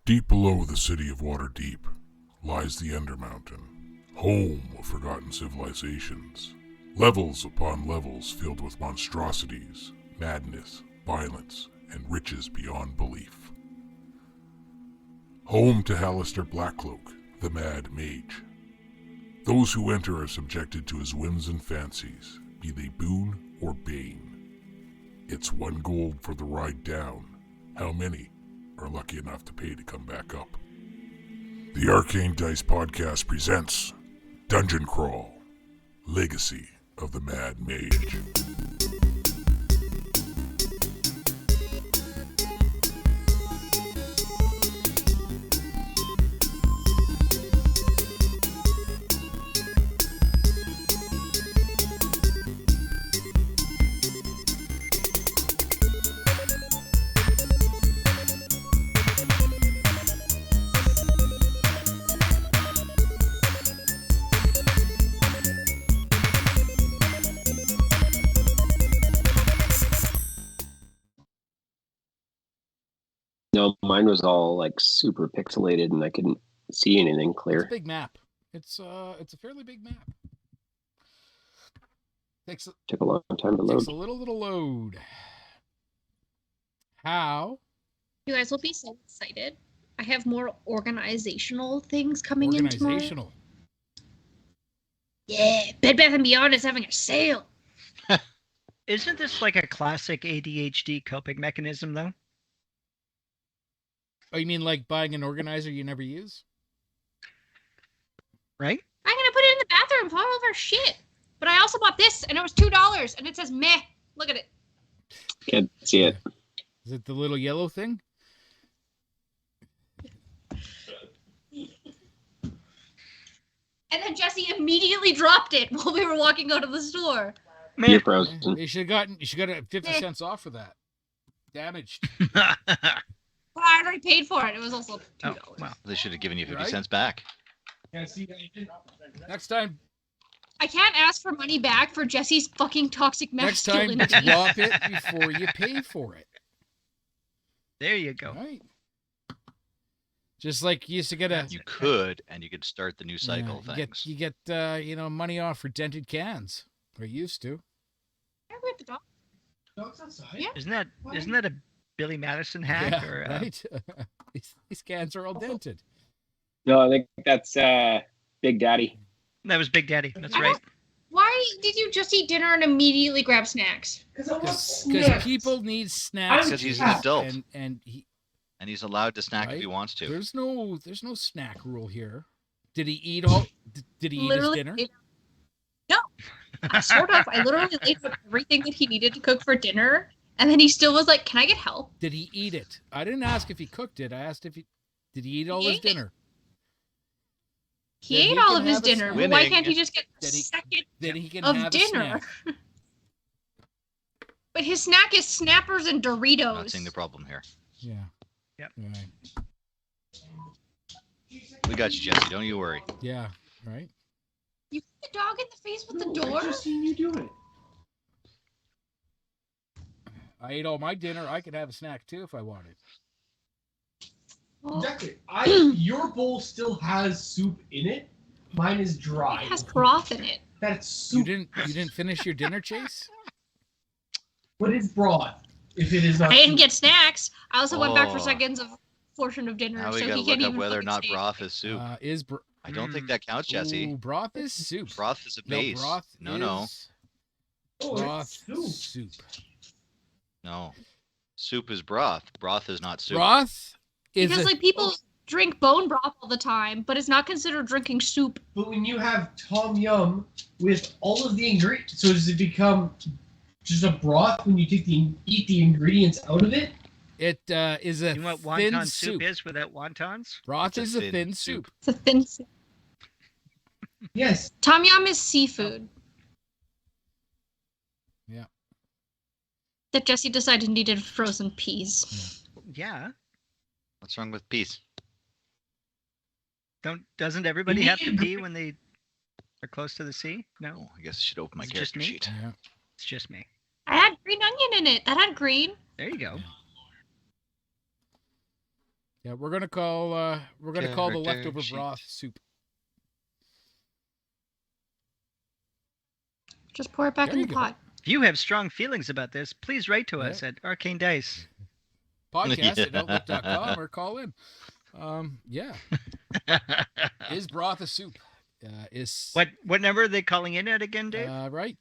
Deep below the city of Waterdeep lies the Ender Mountain, home of forgotten civilizations. Levels upon levels filled with monstrosities, madness, violence, and riches beyond belief. Home to Hallister Blackcloak, the Mad Mage. Those who enter are subjected to his whims and fancies, be they boon or bane. It's 1 gold for the ride down. How many are lucky enough to pay to come back up? The Arcane Dice Podcast presents Dungeon Crawl, Legacy of the Mad Mage. No, mine was all like super pixelated and I couldn't see anything clear. It's a big map. It's a fairly big map. Took a long time to load. Takes a little load. How? You guys will be so excited. I have more organizational things coming in tomorrow. Organizational. Yeah, Bed Bath & Beyond is having a sale. Isn't this like a classic ADHD coping mechanism, though? Oh, you mean like buying an organizer you never use? Right? I'm gonna put it in the bathroom for all of our shit. But I also bought this, and it was $2, and it says meh. Look at it. Can't see it. Is it the little yellow thing? And then Jesse immediately dropped it while we were walking out of the store. You're frozen. You should have gotten 50 cents off for that. Damaged. But I already paid for it. It was also $2. Oh, well. They should have given you 50 Right? cents back. Next time, I can't ask for money back for Jesse's fucking toxic next time, masculinity. drop it before you pay for it. There you go. Right? Just like you used to get a. You could, and you could start the new cycle of you things. get money off for dented cans. Or used to. I read the dog. Dog's outside? Yeah. Isn't that a Billy Madison hack? Yeah, or, right? These cans are all dented. No, I think that's Big Daddy. That was Big Daddy. That's I right. Why did you just eat dinner and immediately grab snacks? Because I want Because snacks. people need snacks. Because he's an adult, and he's allowed to snack Right? if he wants to. there's no snack rule here. Did he eat all? Did he eat his dinner? No. Sort of. I literally laid out everything that he needed to cook for dinner, and then he still was like, "Can I get help?" Did he eat it? I didn't ask if he cooked it. I asked if he did he eat all his ate it. dinner. He Then ate he all can of his have a dinner. snack. Well, why Winning. can't he just get a Then he- second Then he can of have a dinner? snack. But his snack is Snappers and Doritos. Not seeing the problem here. Yeah. Yep. Right. We got you, Jesse. Don't you worry. Yeah. Right. You hit the dog in the face with the I door? just seen you do it. I ate all my dinner. I could have a snack too if I wanted. Well, Exactly. Your bowl still has soup in it. Mine is dry. it has broth in it. That's You soup. didn't finish your dinner, Chase? What is broth? If it is not I didn't soup? get snacks. I also went back for Oh. seconds of portion of dinner, Now we so gotta he can't look up even whether or fucking not say broth is soup. I don't think that counts, Jesse. Ooh, broth is soup. Broth is a No, base. broth No. is Oh, broth it's soup. soup. No. Soup is broth. Broth is not soup. Broth is Because a, like people drink bone broth all the time, but it's not considered drinking soup. But when you have tom yum with all of the ingredients, so does it become just a broth when you eat the ingredients out of it? it is a You know what thin wonton soup. soup is without wontons? Broth It's is a a thin thin soup. soup. It's a thin soup. Yes. Tom yum is seafood. Yeah. That Jesse decided needed frozen peas. Yeah. What's wrong with peace? Doesn't everybody have to need- pee when they are close to the sea? No, Oh, I guess I should open my It's just character me? sheet. Yeah. it's just me. I had green onion in it. That had green. There you go. Yeah, we're gonna call the leftover sheet. broth soup. Just pour it back There in you the go. pot. If you have strong feelings about this, please write to Yeah. us at Arcane Dice. Podcast at Yeah. outlook.com or call in. Yeah. Is broth a soup? Is What number are they calling in at again, Dave? right?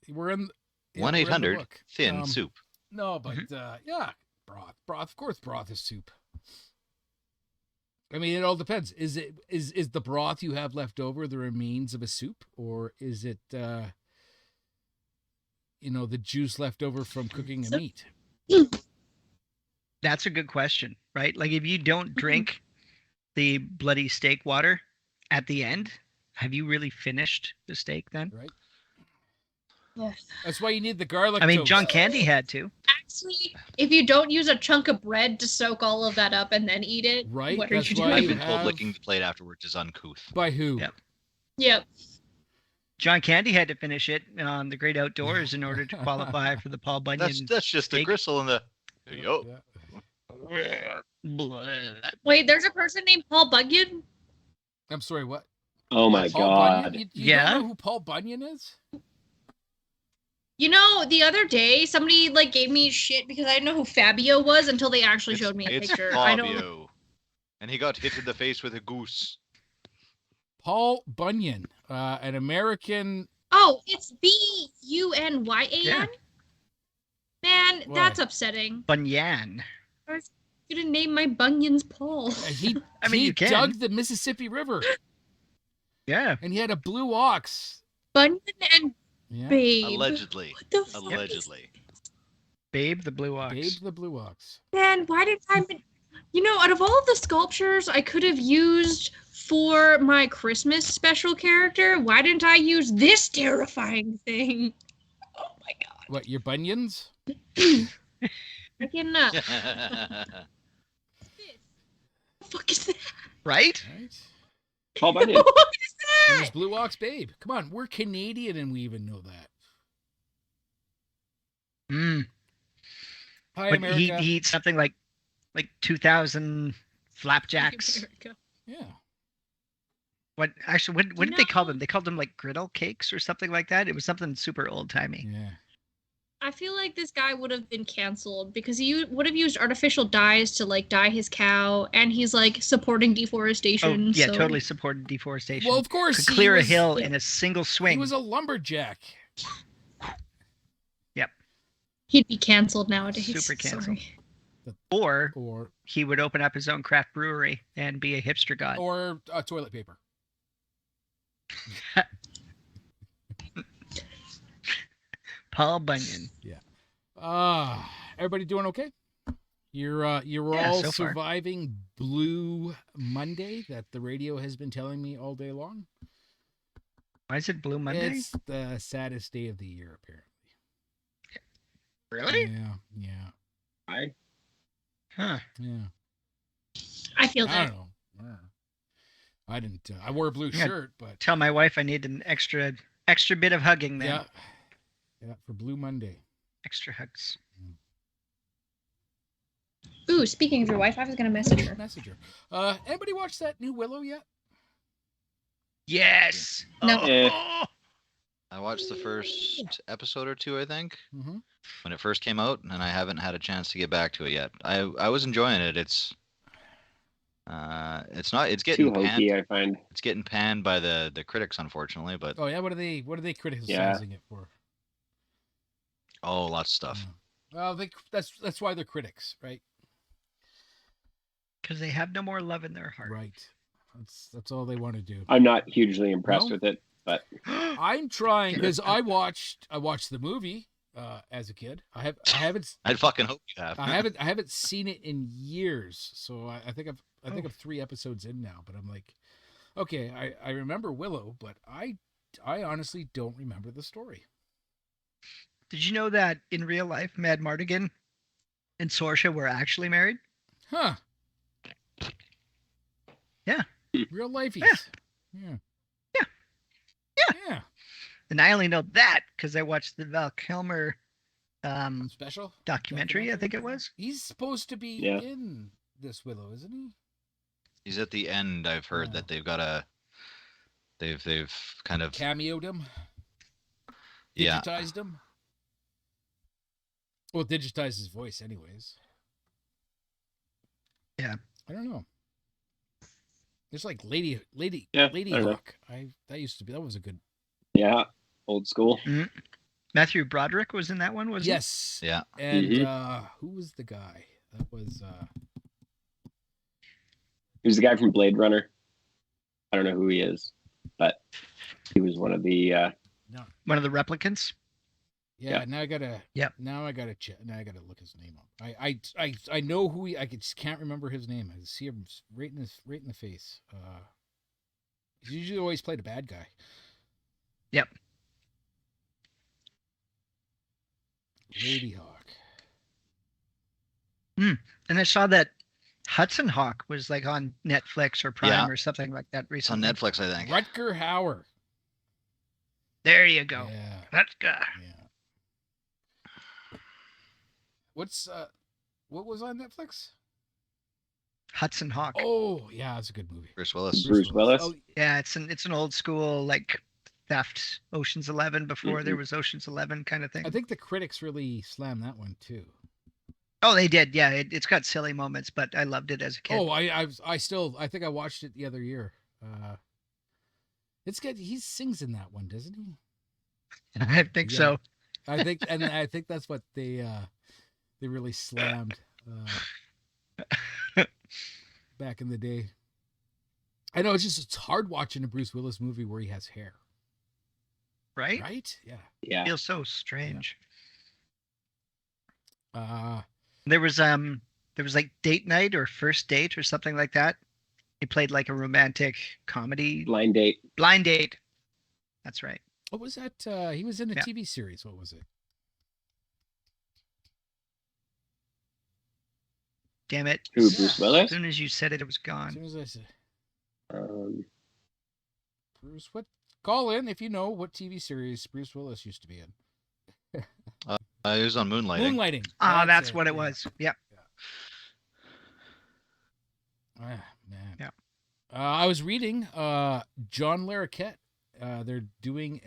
We're in. Yeah, we're in the 1-800 book. thin soup. No, but yeah, broth. Of course, broth is soup. I mean, it all depends. Is the broth you have left over the remains of a soup, or is it the juice left over from cooking a meat? That's a good question, right? Like if you don't drink the bloody steak water at the end, have you really finished the steak then? Right. Yes. That's why you need the garlic. I mean, toast. John Candy had to. Actually, if you don't use a chunk of bread to soak all of that up and then eat it, Right, what are that's you why doing? I've you been told have- licking the plate afterwards is uncouth. By who? Yep. Yep. John Candy had to finish it on The Great Outdoors in order to qualify for the Paul Bunyan. That's just the steak. gristle and the. Yo. Yeah. Wait, there's a person named Paul Bunyan? I'm sorry. What? Oh my Paul god. Bunyan? You Yeah. don't know who Paul Bunyan is? You know, the other day somebody gave me shit because I didn't know who Fabio was until they actually It's- showed me a it's picture. I don't. Fabio. And he got hit in the face with a goose. Paul Bunyan, an American. Oh, it's Bunyan. Yeah. Man, Why? that's upsetting. Bunyan. I'm gonna name my bunions Paul. He I mean, he you can. dug the Mississippi River, Yeah. and he had a blue ox. Bunyan and Yeah. Babe. Allegedly. What the fuck? Allegedly. Babe the Blue Ox. Babe the blue ox. Man, why did I? Out of all of the sculptures I could have used for my Christmas special character, why didn't I use this terrifying thing? Oh my god! What, your bunions? I cannot. What the fuck is that? Right? Right. Paul Bunyan. What is And that? his blue ox babe. Come on, we're Canadian and we even know that. Mm. Hi, But America. he eats something like 2,000 flapjacks. America. Yeah. What did they call know- them? They called them like griddle cakes or something like that. It was something super old timey. Yeah. I feel like this guy would have been canceled because he would have used artificial dyes to dye his cow, and he's supporting Oh deforestation. yeah, so- totally supported deforestation. Well, of course. Could clear he a was- hill yeah. in a single He swing. was a lumberjack. He'd be canceled nowadays. Super canceled. Sorry. Or Or he would open up his own craft brewery and be a hipster god. toilet paper. Paul Bunyan. Everybody doing okay? You're Yeah, all so far. surviving Blue Monday that the radio has been telling me all day long. Why is it Blue Monday? It's the saddest day of the year, apparently. Really? Yeah. Huh. I feel I that. don't know. I didn't. I wore a blue Yeah. shirt, but Tell my wife I need an extra bit of hugging then. yeah, for Blue Monday. Extra hugs. Ooh, speaking of your wife, I was gonna message her. Messenger. Anybody watch that new Willow yet? Yes. No. Oh. I watched the first episode or two, I think, Mm-hmm. when it first came out, and I haven't had a chance to get back to it yet. I was enjoying it. It's Too getting hokey, panned. I find. It's getting panned by the critics, unfortunately. But Oh yeah, what are they criticizing it for? lots of stuff. Well, that's why they're critics, right? Because they have no more love in their heart. Right. That's all they want to do. I'm not hugely impressed No? with it, but I'm trying because I watched the movie as a kid. I haven't I'd fucking hope you have. I haven't seen it in years. So I think I'm 3 episodes in now. But I'm like, okay, I remember Willow, but I honestly don't remember the story. Did you know that in real life, Mad Mardigan and Sorsha were actually married? Huh? Yeah. Real lifeies. Yeah. And I only know that because I watched the Val Kilmer Special documentary, I think it was. He's supposed to be Yeah. in this Willow, isn't he? He's at the end. I've heard that they've got a. They've kind of Cameoed him. yeah. Digitized him. Well, digitized his voice, anyways. Yeah. I don't know. There's like Lady Yeah, I don't know. Hawk. That was a good. Yeah, old school. Matthew Broderick was in that one, was Yes. Yeah. And Mhm. who was the guy? That was He was the guy from Blade Runner. I don't know who he is, but he was one of the. one of the replicants? yeah, Yeah. now I gotta check. Now I gotta look his name up. I know who he. Just can't remember his name. I see him right in the face. He's usually always played a bad guy. Yep. Lady Hawk. And I saw that Hudson Hawk was like on Netflix or Prime Yeah. or something like that It's on recently. Netflix, I think. Rutger Hauer. There you go. Yeah. That guy. Yeah. What was on Netflix? Hudson Hawk. Oh, yeah, it's a good movie. Bruce Willis. Bruce Willis. Oh, Yeah, it's an old school like theft Ocean's 11 before there Mhm. was Ocean's 11 kind of thing. I think the critics really slammed that one too. Oh, they did. Yeah, it's got silly moments, but I loved it as a kid. Oh, I think I watched it the other year. It's good. He sings in that one, doesn't he? I think Yeah. so. I think that's what they really slammed back in the day. I know it's hard watching a Bruce Willis movie where he has hair, Right? right? Yeah. Yeah. Feels so strange. Uh, There was like Date Night or First Date or something like that. He played like a romantic comedy. Blind Date. Blind Date. That's right. what was that? He was in a Yeah. TV series. What was it? Damn it. Who? Bruce As Willis. soon as you said it, it was As gone. soon as I said Bruce. Bruce, call in if you know what TV series Bruce Willis used to be in. He was on Moonlighting. Moonlighting. That's what it yeah. was. Yeah. Ah, man. Yeah. I was reading John Larroquette. They're doing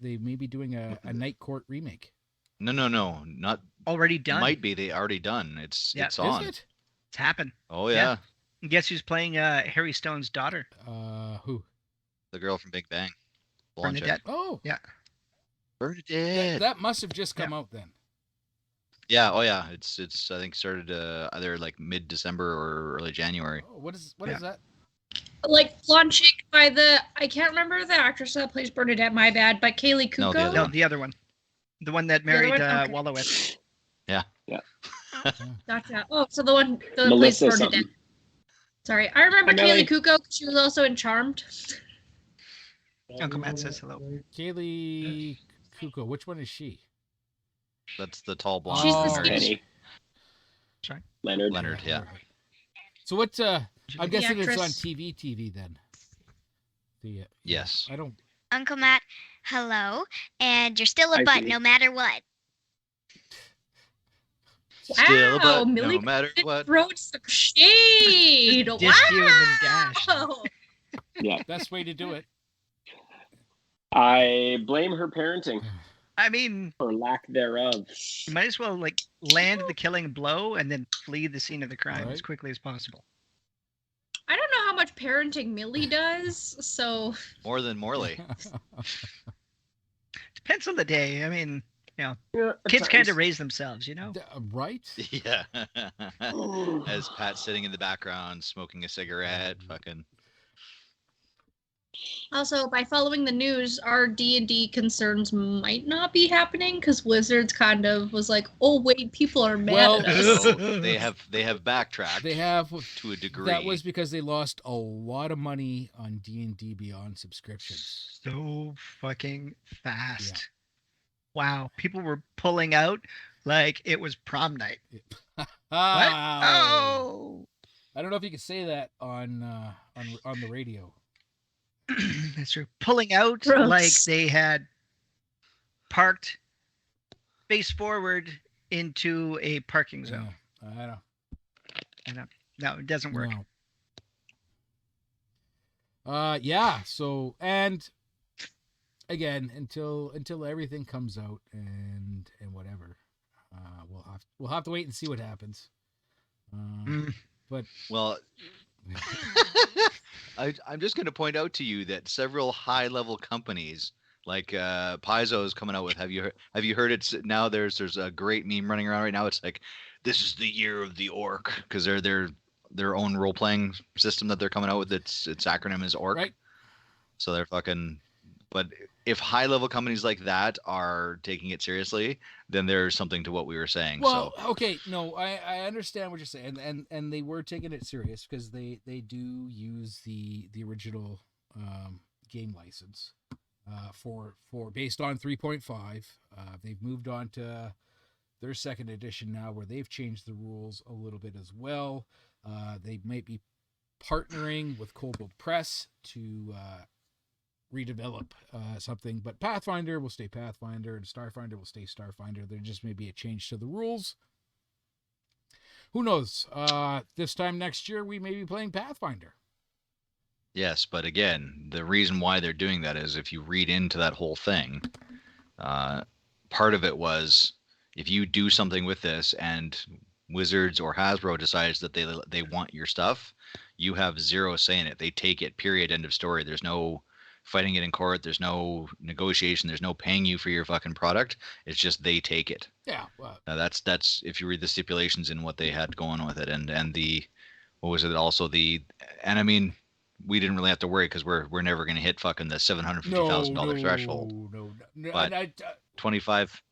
they may be doing a Night Court remake. No, not Already done. might be. They already done. It's Yeah. it's on. Is it? It's happened. Oh Yeah. yeah. And guess who's playing Harry Stone's daughter? Who? The girl from Big Bang. Blonde chick. Bernadette. Oh, Bernadette. that must have just come out then. Yeah. Oh yeah. It's I think started either like mid-December or early January. Oh, what is Yeah. that? Like blonde chick by I can't remember the actress that plays Bernadette. My bad, but Kaylee No, Kuko. the other No, one. the other one. The one that The other married one? Okay. Wallowitz. Gotcha. Oh, so the one that plays Melissa Bernadette. something. Sorry, I remember Hi, Melly. Kaylee Kuko. She was also in Charmed. Uncle Matt says hello. Kaylee Kuko. Which one is she? That's the tall blonde. She's the who skinny- marries Penny. Sorry? Leonard. Leonard. Yeah. Alright. So what? I'm guessing it's on actress. TV then. Yes. I don't. Uncle Matt, hello, and you're still a Hi, butt Judy. no matter what. Still a Wow, butt, Millie no matter what. Throw some shade. Dissed you and then dashed. Wow. Yeah. Best way to do it. I blame her parenting I mean, or lack thereof. you might as well like land the killing blow and then flee the scene of the crime Right. as quickly as possible. I don't know how much parenting Millie does, so More than Morley. Depends on the day. I mean, Yeah, kids at kind times. of raise themselves, you know? Right? Yeah. As Pat's sitting in the background smoking a cigarette, fucking. also by following the news, our D&D concerns might not be happening because Wizards kind of was like, "Oh wait, people are mad Well, at us." So they have backtracked They have. to a degree. That was because they lost a lot of money on D&D Beyond subscriptions. So fucking fast. Wow. People were pulling out like it was prom night. What? Oh. I don't know if you can say that on the radio. That's true. Pulling out Gross. like they had parked space forward into a parking zone. Yeah, I know. No, it doesn't work. No. Yeah. So, and again, until everything comes out and whatever, we'll have to wait and see what happens. But Well, I'm just going to point out to you that several high-level companies like Paizo is coming out with. Have you heard it's now? There's a great meme running around right now. It's like, this is the year of the orc, because they're their own role-playing system that they're coming out with. Its acronym is orc. right. So they're fucking. But if high-level companies like that are taking it seriously, then there's something to what we were saying. Well, so. okay, no, I understand what you're saying, and they were taking it serious because they do use the original game license for based on 3.5. They've moved on to their second edition now, where they've changed the rules a little bit as well. They might be partnering with Kobold Press to redevelop something, but Pathfinder will stay Pathfinder and Starfinder will stay Starfinder. There just may be a change to the rules. Who knows? This time next year we may be playing Pathfinder. Yes, but again, the reason why they're doing that is if you read into that whole thing, part of it was if you do something with this and Wizards or Hasbro decides that they want your stuff, you have zero say in it. They take it, period, end of story. There's no fighting it in court. There's no negotiation. There's no paying you for your fucking product. It's just they take it. Yeah. Well, that's if you read the stipulations in what they had going with it, and the what was it also and I mean, we didn't really have to worry because we're never going to hit fucking the $750,000 threshold. No. But 25.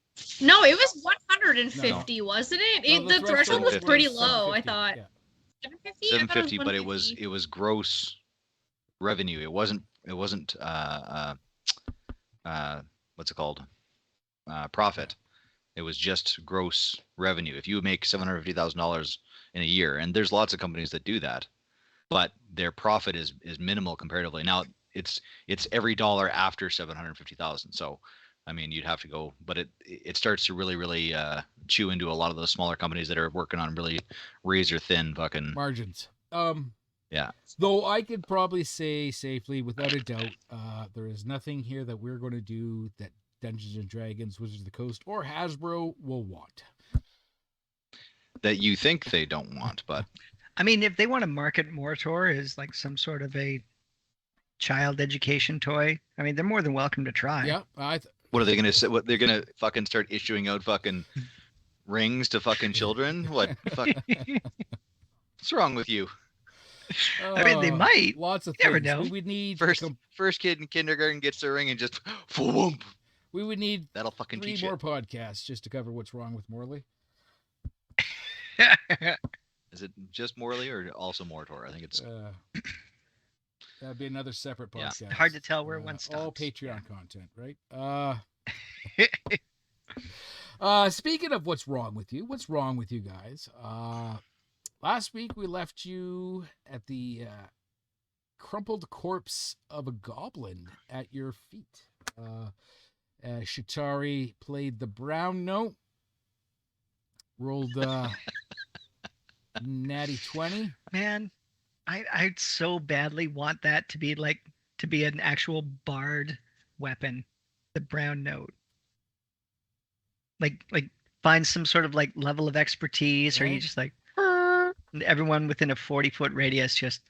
No, it was 150, wasn't it? No, the threshold was 750. pretty low, I 750, thought. yeah. 750? 750, but it was gross revenue. It wasn't what's it called? Profit. It was just gross revenue. If you make $750,000 in a year, and there's lots of companies that do that, but their profit is minimal comparatively. Now it's every dollar after 750,000. So, I mean, you'd have to go, but it starts to really chew into a lot of those smaller companies that are working on really razor thin fucking Margins. Yeah. Though I could probably say safely, without a doubt, there is nothing here that we're going to do that Dungeons and Dragons, Wizards of the Coast, or Hasbro will want. That you think they don't want, but I mean, if they want to market Mortor as like some sort of a child education toy, I mean, they're more than welcome to try. Yeah. what are they gonna say? What they're gonna fucking start issuing out fucking rings to fucking children? What? Fuck, what's wrong with you? I mean, they might. Lots of You never things. know. We would need First kid in kindergarten gets the ring and just whoomp. we would need That'll fucking 3 teach more it. podcasts just to cover what's wrong with Morley. Is it just Morley or also Mortor? I think it's That'd be another separate Yeah. podcast. Hard to tell where one All stops. Patreon content, right? Speaking of what's wrong with you guys? Last week we left you at the crumpled corpse of a goblin at your feet. Shatari played the brown note, rolled natty 20. Man, I'd so badly want that to be an actual bard weapon, the brown note. Like find some sort of like level of expertise, or you Right. just like and everyone within a 40-foot radius just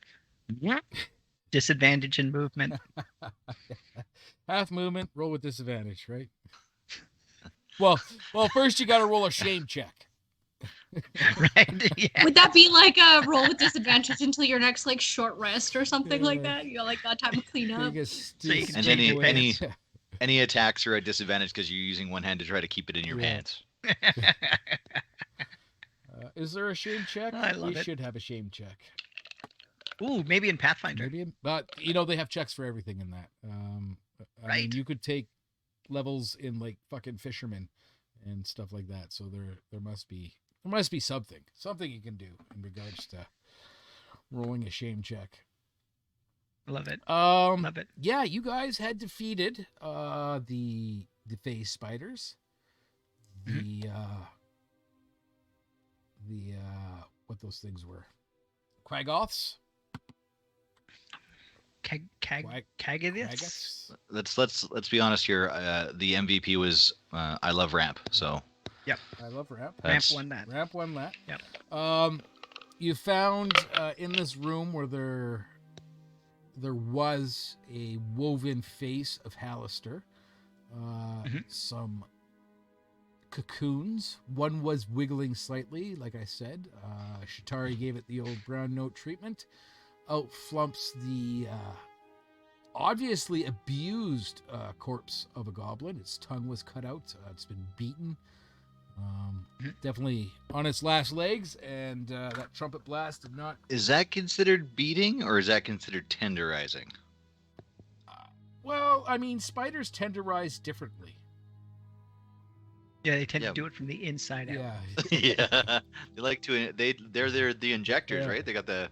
disadvantage in movement. Half movement, roll with disadvantage, right? Well, first you got to roll a shame check. Right? Yeah. Would that be like a roll with disadvantage until your next like short rest or something like Yeah. that? You got like that time to clean up. Biggest So you can And take any- your any- pants. any attacks are at disadvantage because you're using one hand to try to keep it in your Yeah. hands. Is there a shame check? I love We it. should have a shame check. Ooh, maybe in Pathfinder. Maybe, but they have checks for everything in that. I mean, Right. you could take levels in like fucking fishermen and stuff like that. So there must be something you can do in regards to rolling a shame check. Love it. Love it. Yeah, you guys had defeated the phase spiders. the what those things were. Quaggoths? Kagathis? Let's be honest here. The MVP was I love Ramp. So Yep. I love Ramp. Ramp won that. Ramp won that. Yep. You found in this room where there was a woven face of Hallister. Some cocoons. One was wiggling slightly, like I said. Shatari gave it the old brown note treatment. Out flumps the obviously abused corpse of a goblin. Its tongue was cut out. It's been beaten. Definitely on its last legs, and that trumpet blast did not. is that considered beating or is that considered tenderizing? Well, I mean, spiders tenderize differently. Yeah, they tend Yeah. to do it from the inside out. Yeah. Yeah, they like to. They're the injectors, Yeah. right? They got the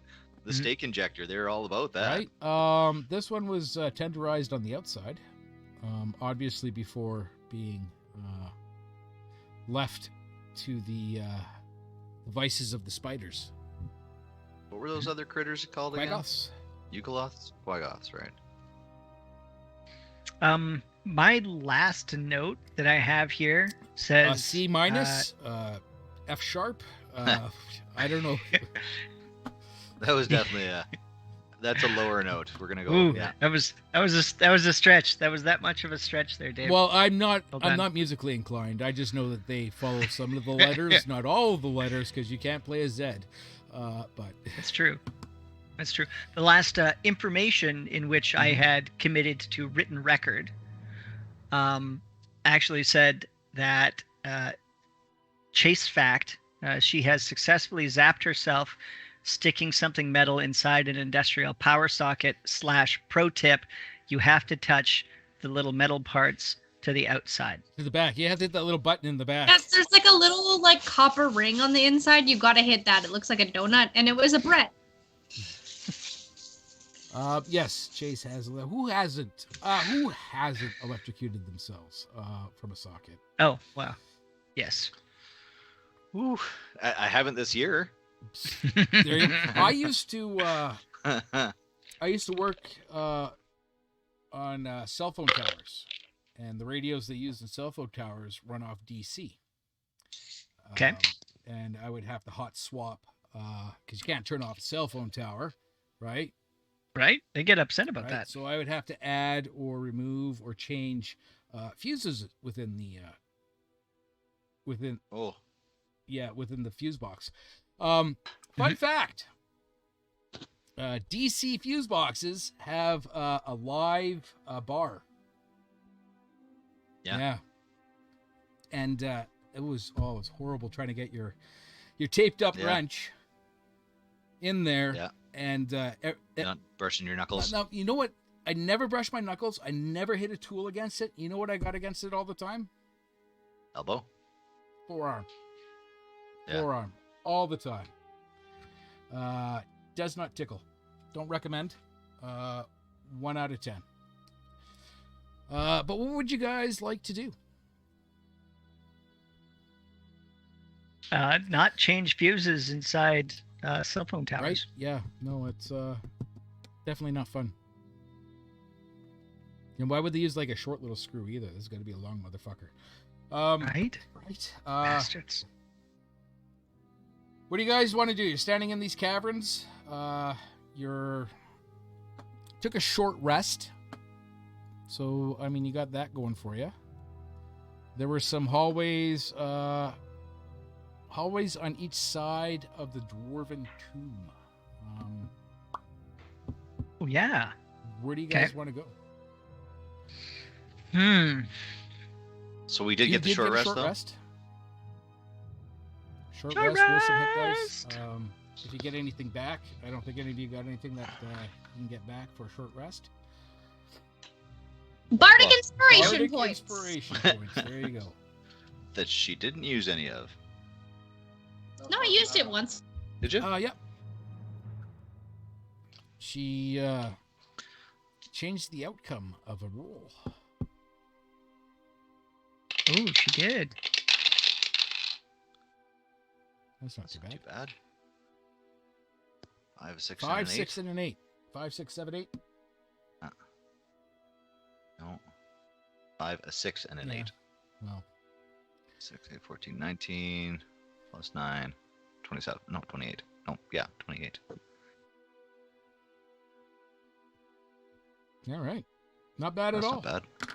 steak injector. They're all about that. Right. This one was tenderized on the outside, obviously before being left to the vices of the spiders. What were those other critters called again? Quaggoths. Eucaloths? Quaggoths, right? My last note that I have here says C minus, F sharp. I don't know. That was definitely that's a lower note. We're gonna go. Ooh, Yeah. that was a stretch. That was that much of a stretch there, Dave. Well, I'm not done. musically inclined. I just know that they follow some of the letters, not all of the letters, because you can't play a Z. But That's true. That's true. The last information in which I had committed to written record actually said that Chase Fact, she has successfully zapped herself sticking something metal inside an industrial power socket / pro tip, you have to touch the little metal parts to the outside. to the back, you have to hit that little button in the back. Yes, there's like a little like copper ring on the inside. You gotta hit that. It looks like a donut, and it was a bread. Yes, Chase has. Who hasn't? Who hasn't electrocuted themselves from a socket? Oh, wow. Yes. Ooh, I haven't this year. There you, I used to work on cell phone towers, and the radios they use in cell phone towers run off DC. Okay. And I would have to hot swap because you can't turn off a cell phone tower, right? Right? They get upset about Right? that. So I would have to add or remove or change fuses within the within the fuse box. Fun fact: DC fuse boxes have a live bar. Yeah. And it was it's horrible trying to get your taped up wrench in there. Yeah. And Not brushing your knuckles. now, you know what? I never brushed my knuckles. I never hit a tool against it. You know what I got against it all the time? Elbow. Forearm. Yeah. Forearm. All the time. Does not tickle. Don't recommend. 1 out of 10. But what would you guys like to do? Not change fuses inside cell phone towers. Right? Yeah. No, it's definitely not fun. And why would they use like a short little screw either? This is going to be a long motherfucker. Right? Right. Bastards. What do you guys want to do? You're standing in these caverns. You're took a short rest. So, I mean, you got that going for you. There were some hallways on each side of the dwarven tomb. Oh, yeah. Where do you guys want to go? So we did You get the short get a rest, short though. rest. Short Short rest with some hit dice. rest. If you get anything back, I don't think any of you got anything that you can get back for a short rest. Bardic Well, inspiration Bardic points. Inspiration points. There you go. That she didn't use any of. No, I used it once. Did you? Yep. She changed the outcome of a roll. Oh, she did. That's not That's too not bad. too bad. 5, 6, 5, and an 6, 8. and an 8. 5, 6, 7, 8. No. 5, a 6, and an Yeah. 8. Well, 6, 8, 14, 19, plus 9, 27. No, 28. No, yeah, 28. all right. Not bad That's at all. not bad.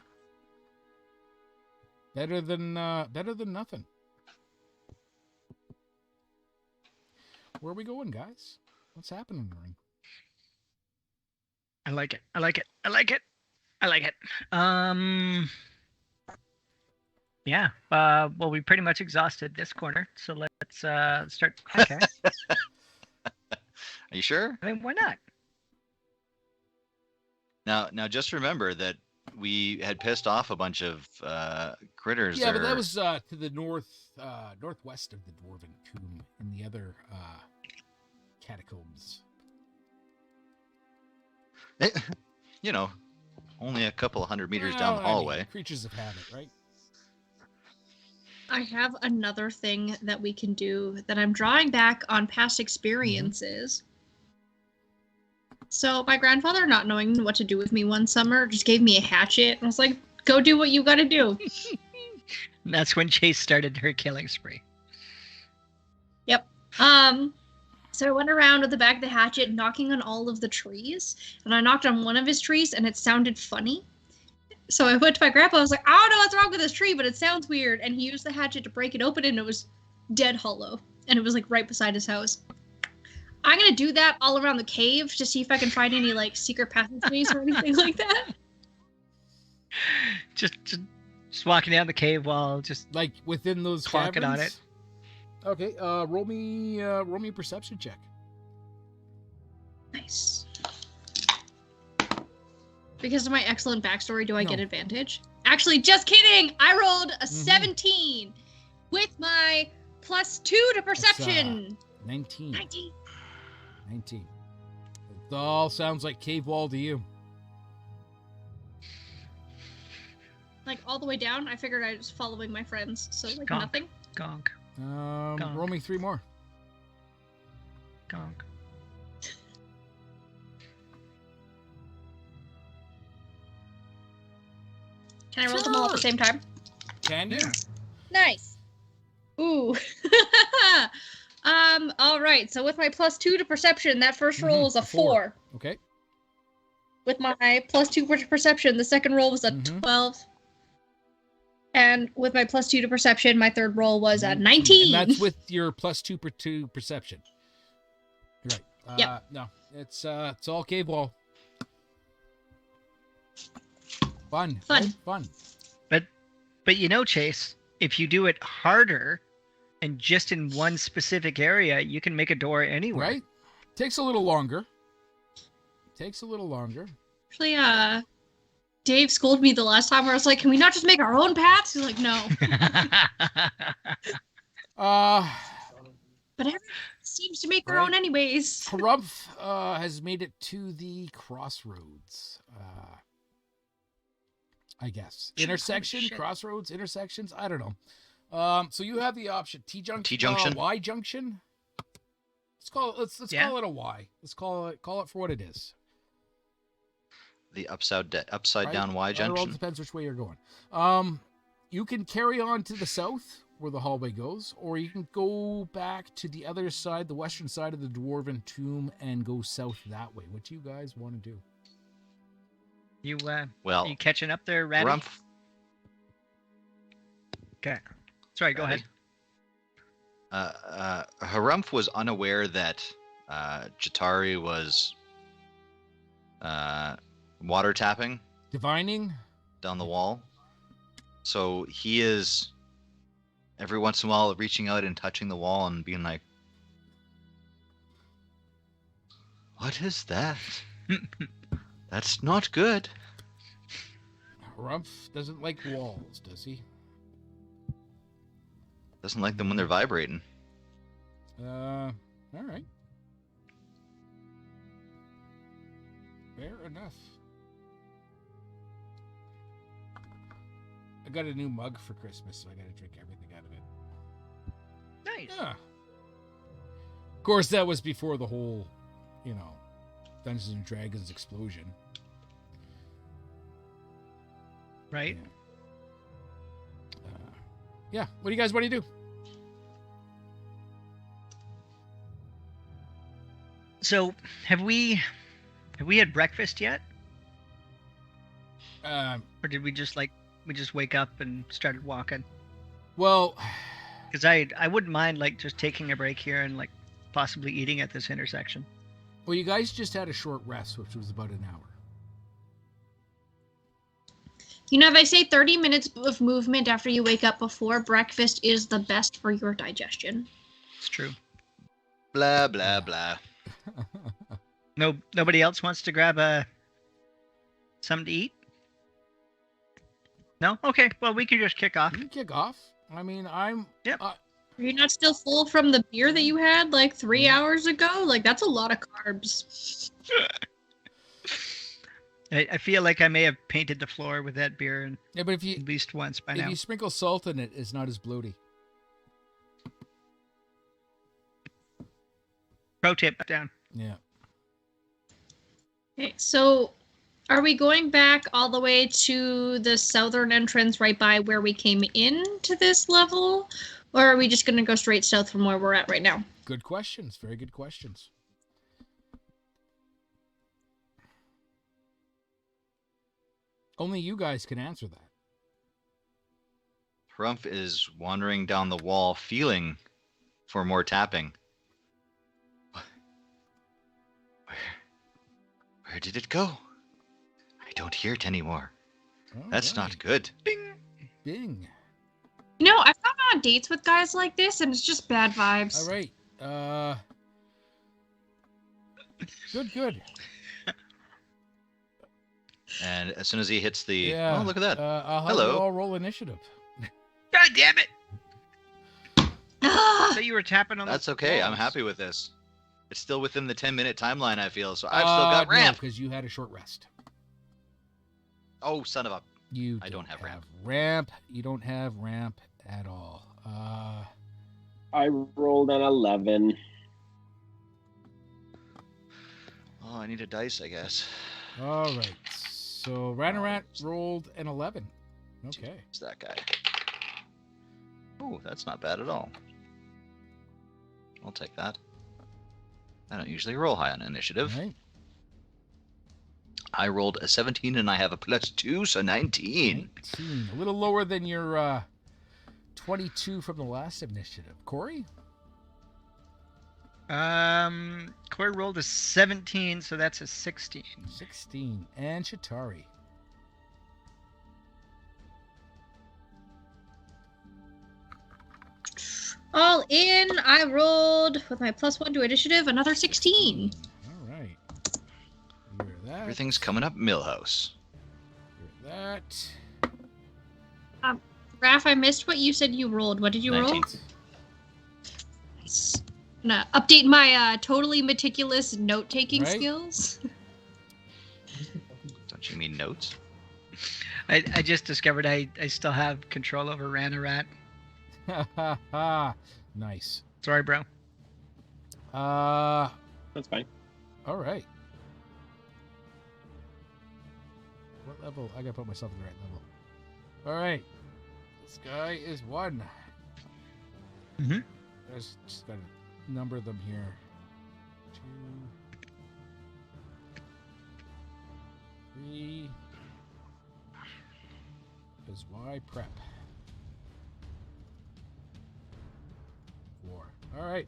Better than nothing. Where are we going, guys? What's happening in the ring? I like it. I like it. I like it. I like it. Yeah. Well, we pretty much exhausted this corner, so let's start. Okay. Are you sure? I mean, why not? Now, just remember that we had pissed off a bunch of critters. Yeah, but there. that was to the northwest of the Dwarven Tomb in the other catacombs. You know, only a couple of 100 meters Well, down the I mean, hallway. creatures of habit, right? I have another thing that we can do that I'm drawing back on past experiences. So my grandfather, not knowing what to do with me one summer, just gave me a hatchet and was like, go do what you gotta do. And that's when Chase started her killing spree. Yep. So I went around with the back of the hatchet knocking on all of the trees, and I knocked on one of his trees and it sounded funny. So I went to my grandpa, I was like, I don't know what's wrong with this tree, but it sounds weird. And he used the hatchet to break it open and it was dead hollow. And it was like right beside his house. I'm gonna do that all around the cave to see if I can find any like secret passageways or anything like that. Just walking down the cave wall, just Like within those clonking on caverns? Okay, roll me a perception check. Nice. Because of my excellent backstory, do I get No. advantage? Actually, just kidding! I rolled a Mhm. 17 with my +2 to perception. 19. 19. 19. It all sounds like cave wall to you. Like all the way down, I figured I was following my friends, so like Gonk. nothing. gonk, Roll me 3 more. gonk. Can I roll them all at the same time? Can you? Nice. Ooh. All right. So with my +2 to perception, that first roll was a 4. Okay. With my +2 to perception, the second roll was a Mhm. 12. And with my +2 to perception, my third roll was a 19. 19. And that's with your +2 to perception. You're right. Yep. No, it's all cave wall. Fun. Fun. Right? Fun. But you know, Chase, if you do it harder and just in one specific area, you can make a door anywhere. Right? Takes a little longer. Actually, Dave scolded me the last time where I was like, can we not just make our own paths? He's like, no. But everyone seems to make their Right. own anyways. Harumph has made it to the crossroads. I guess. Intersection, shit. crossroads, intersections. I don't know. So you have the option T junction, T-junction. Y junction. Let's call it. Let's Yeah. call it a Y. Let's call it for what it is. The upside Right? down Y It all junction. depends which way you're going. You can carry on to the south where the hallway goes, or you can go back to the other side, the western side of the Dwarven Tomb, and go south that way. What do you guys want to do? You Well, you catching up there, Randy? Rumpf, Okay. Sorry, go ahead. Harumph was unaware that Chitari was water tapping Divining? down the wall. So he is every once in a while reaching out and touching the wall and being like, "What is that? That's not good." Harumph doesn't like walls, does he? Doesn't like them when they're vibrating. All right. Fair enough. I got a new mug for Christmas, so I gotta drink everything out of it. Nice. Yeah. course, that was before the whole, Dungeons and Dragons explosion. Right? Yeah. What do you guys want to do? So, have we had breakfast yet? Or did we just wake up and started walking? Well, because I wouldn't mind just taking a break here and possibly eating at this intersection. Well, you guys just had a short rest, which was about an hour. They say 30 minutes of movement after you wake up before breakfast is the best for your digestion. It's true. Blah, blah, blah. Nobody else wants to grab something to eat? No? Okay, well, we can just kick off. You can kick off. I mean, Yep. Are you not still full from the beer that you had 3 hours ago? That's a lot of carbs. I feel like I may have painted the floor with that beer but if you at least once by now. If you sprinkle salt in it, it's not as bloaty. Pro tip down. Yeah. Okay, so are we going back all the way to the southern entrance right by where we came into this level? Or are we just going to go straight south from where we're at right now? Good questions. Very good questions. Only you guys can answer that. Harumph is wandering down the wall, feeling for more tapping. Where did it go? I don't hear it anymore. That's not good. Bing. Bing. I've gone on dates with guys like this, and it's just bad vibes. All right. Good. And as soon as he hits the... Yeah. Oh, look at that. I'll have Hello. you all roll initiative. God damn it! Ah! So you were tapping on That's the okay. I'm walls. happy with this. It's still within the 10-minute timeline, I feel, so I've still got ramp. because you had a short rest. Oh, son of a... I don't have ramp. Ramp. You don't have ramp at all. I rolled an 11. Oh, I need a dice, I guess. All right. So Ranarant rolled an 11. Okay. It's that guy. Oh, that's not bad at all. I'll take that. I don't usually roll high on initiative. All right. I rolled a 17 and I have a +2, so 19. 19. A little lower than your 22 from the last initiative. Corey? Corey rolled a 17, so that's a 16. 16. And Shatari? All in, I rolled with my +1 to initiative another 16. All right. Hear that. Everything's coming up Millhouse. Hear that. Raph, I missed what you said you rolled. What did you 19. roll? Nice. I'm gonna update my totally meticulous note-taking Right. skills. Don't you mean notes? I just discovered I still have control over Ranarat. Ha ha ha. Nice. Sorry, bro. That's fine. All right. What level? I gotta put myself in the right level. All right. This guy is 1. Mhm. I just gotta number them here. 2, 3. Is Y prep. 4. All right.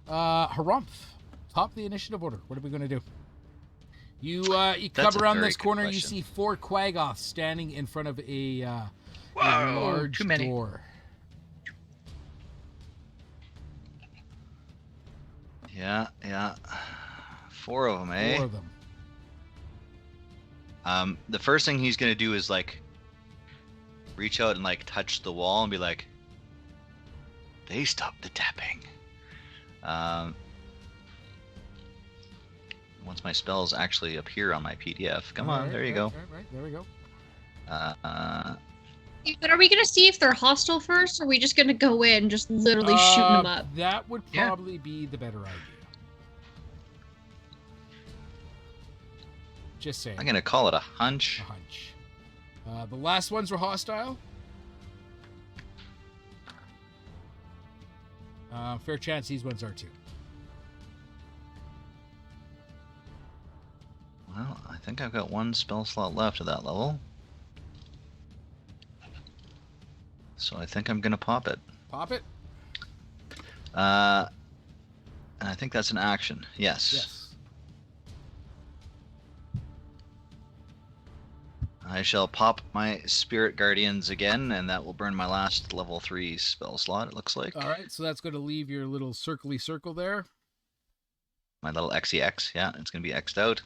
Harumph, top the initiative order. What are we gonna do? You That's come a around very this good corner. You question. see 4 Quaggoths standing in front of a Whoa, large too many. door. Yeah. 4 of them, eh? 4 of them. The first thing he's gonna do is reach out and touch the wall and be like, "They stopped the tapping." Once my spells actually appear on my PDF, come on, Right, there you right, go. Right, there we go. But are we gonna see if they're hostile first, or are we just gonna go in just literally shooting them up? That would Yeah. probably be the better idea. Just saying. I'm gonna call it a hunch. A hunch. The last ones were hostile. Fair chance these ones are too. Well, I think I've got one spell slot left at that level. So I think I'm gonna pop it. Pop it. And I think that's an action. Yes. Yes. I shall pop my Spirit Guardians again, and that will burn my last level 3 spell slot, it looks like. All right. So that's going to leave your little circly circle there. My little XEX, yeah, it's going to be X'd out.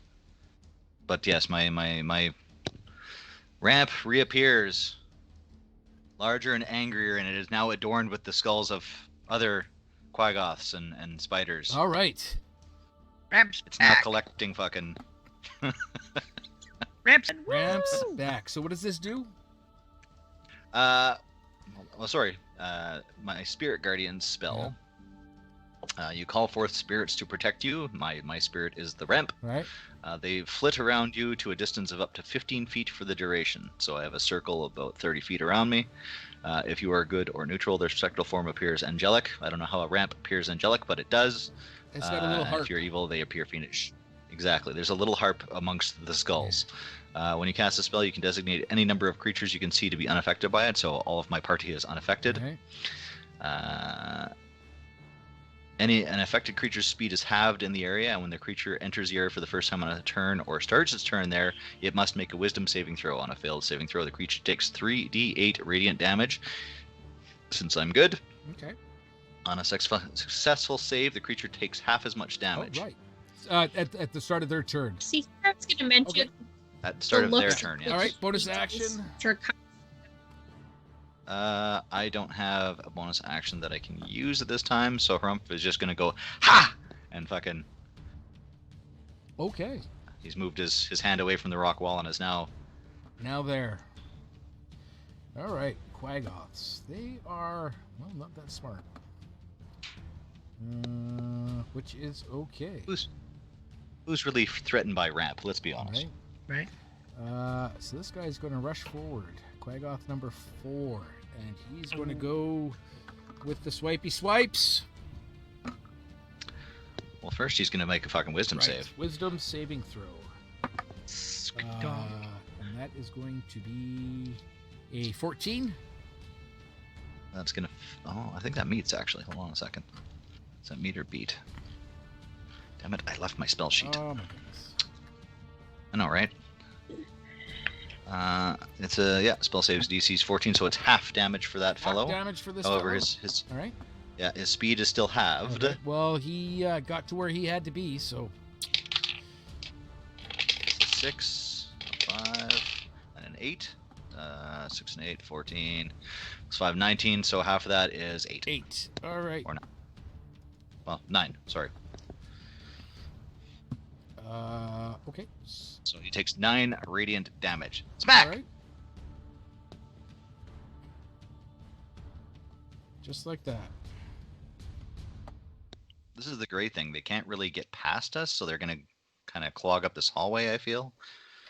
But yes, my ramp reappears. Larger and angrier, and it is now adorned with the skulls of other Quaggoths and spiders. All right. Ramps It's now back. collecting fucking... Ramps. Ramps back. So what does this do? Well, sorry. My Spirit Guardians spell. You call forth spirits to protect you. My spirit is the ramp. All right. They flit around you to a distance of up to 15 feet for the duration. So I have a circle of about 30 feet around me. If you are good or neutral, their spectral form appears angelic. I don't know how a ramp appears angelic, but it does. It's got a little harp. If you're evil, they appear fiendish. Exactly. There's a little harp amongst the skulls. When you cast a spell, you can designate any number of creatures you can see to be unaffected by it. So all of my party is unaffected. All right. An affected creature's speed is halved in the area, and when the creature enters the area for the first time on a turn or starts its turn there, it must make a Wisdom saving throw. On a failed saving throw, the creature takes 3d8 radiant damage. Since I'm good, Okay. on a successful save, the creature takes half as much damage. Oh, right. At the start of their turn. See, I was gonna mention. Okay. At the start of their looks- turn, yes. All right. Bonus action. I don't have a bonus action that I can use at this time, so Harumph is just gonna go, ha! And fucking, Okay. he's moved his hand away from the rock wall and is now... Now there. All right. Quaggoths. They are, well, not that smart. Which is okay. Who's really threatened by ramp, let's be All honest. right. Right. So this guy's going to rush forward. Quaggoth number 4. And he's going to go with the swipey swipes. Well, first he's gonna make a fucking wisdom Right. save. Wisdom saving throw. Skdonk. And that is going to be a 14. That's gonna... Oh, I think that meets, actually. Hold on a second. Does that meet or beat? Damn it, I left my spell sheet. Oh my goodness. I know, right? It's a... Yeah, spell saves DC's 14, so it's half damage for that fellow. Half damage for this However, fellow. his All right. his speed is still halved. Okay. Well, he got to where he had to be, so 6, 5, and an 8. 6 and 8, 14. It's 5, 19, so half of that is 8. 8. All right. Or Well, 9, sorry. Okay. So he takes 9 radiant damage. Smack! All right. Just like that. This is the great thing. They can't really get past us, so they're going to kind of clog up this hallway, I feel.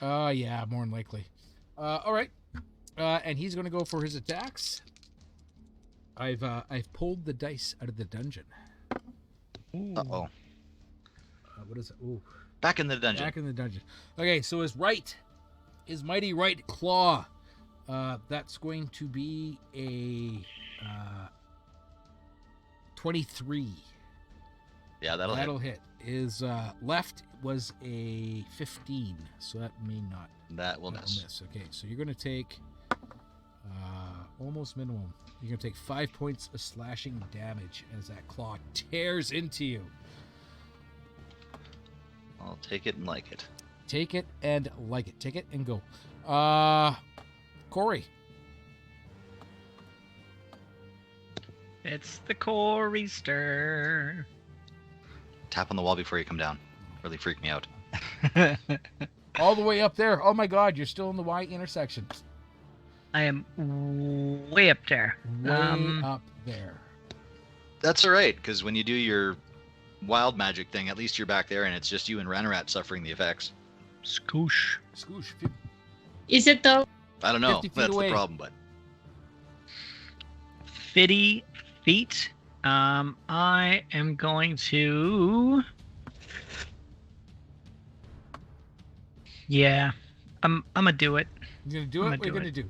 Yeah, more than likely. All right. And he's going to go for his attacks. I've pulled the dice out of the dungeon. Uh-oh. What is it? Ooh. Back in the dungeon. Back in the dungeon. Okay, so his mighty right claw. That's going to be a 23. Yeah, that'll hit. hit. His left was a 15, so that may not. That will That'll miss. Okay, so you're going to take almost minimum. You're going to take 5 points of slashing damage as that claw tears into you. I'll take it and like it. Take it and like it. Take it and go. Corey. It's the Coreyster. Tap on the wall before you come down. Really freak me out. All the way up there. Oh my god, you're still in the Y intersection. I am way up there. Way up there. That's all right, because when you do your wild magic thing, at least you're back there, and it's just you and Ranarat suffering the effects. Scoosh. Scoosh. Is it though? I don't know. 50 feet That's away. the problem, but 50 feet. I am going to. Yeah, I'm gonna do it. You're gonna do I'm it? gonna What are you do gonna it. do?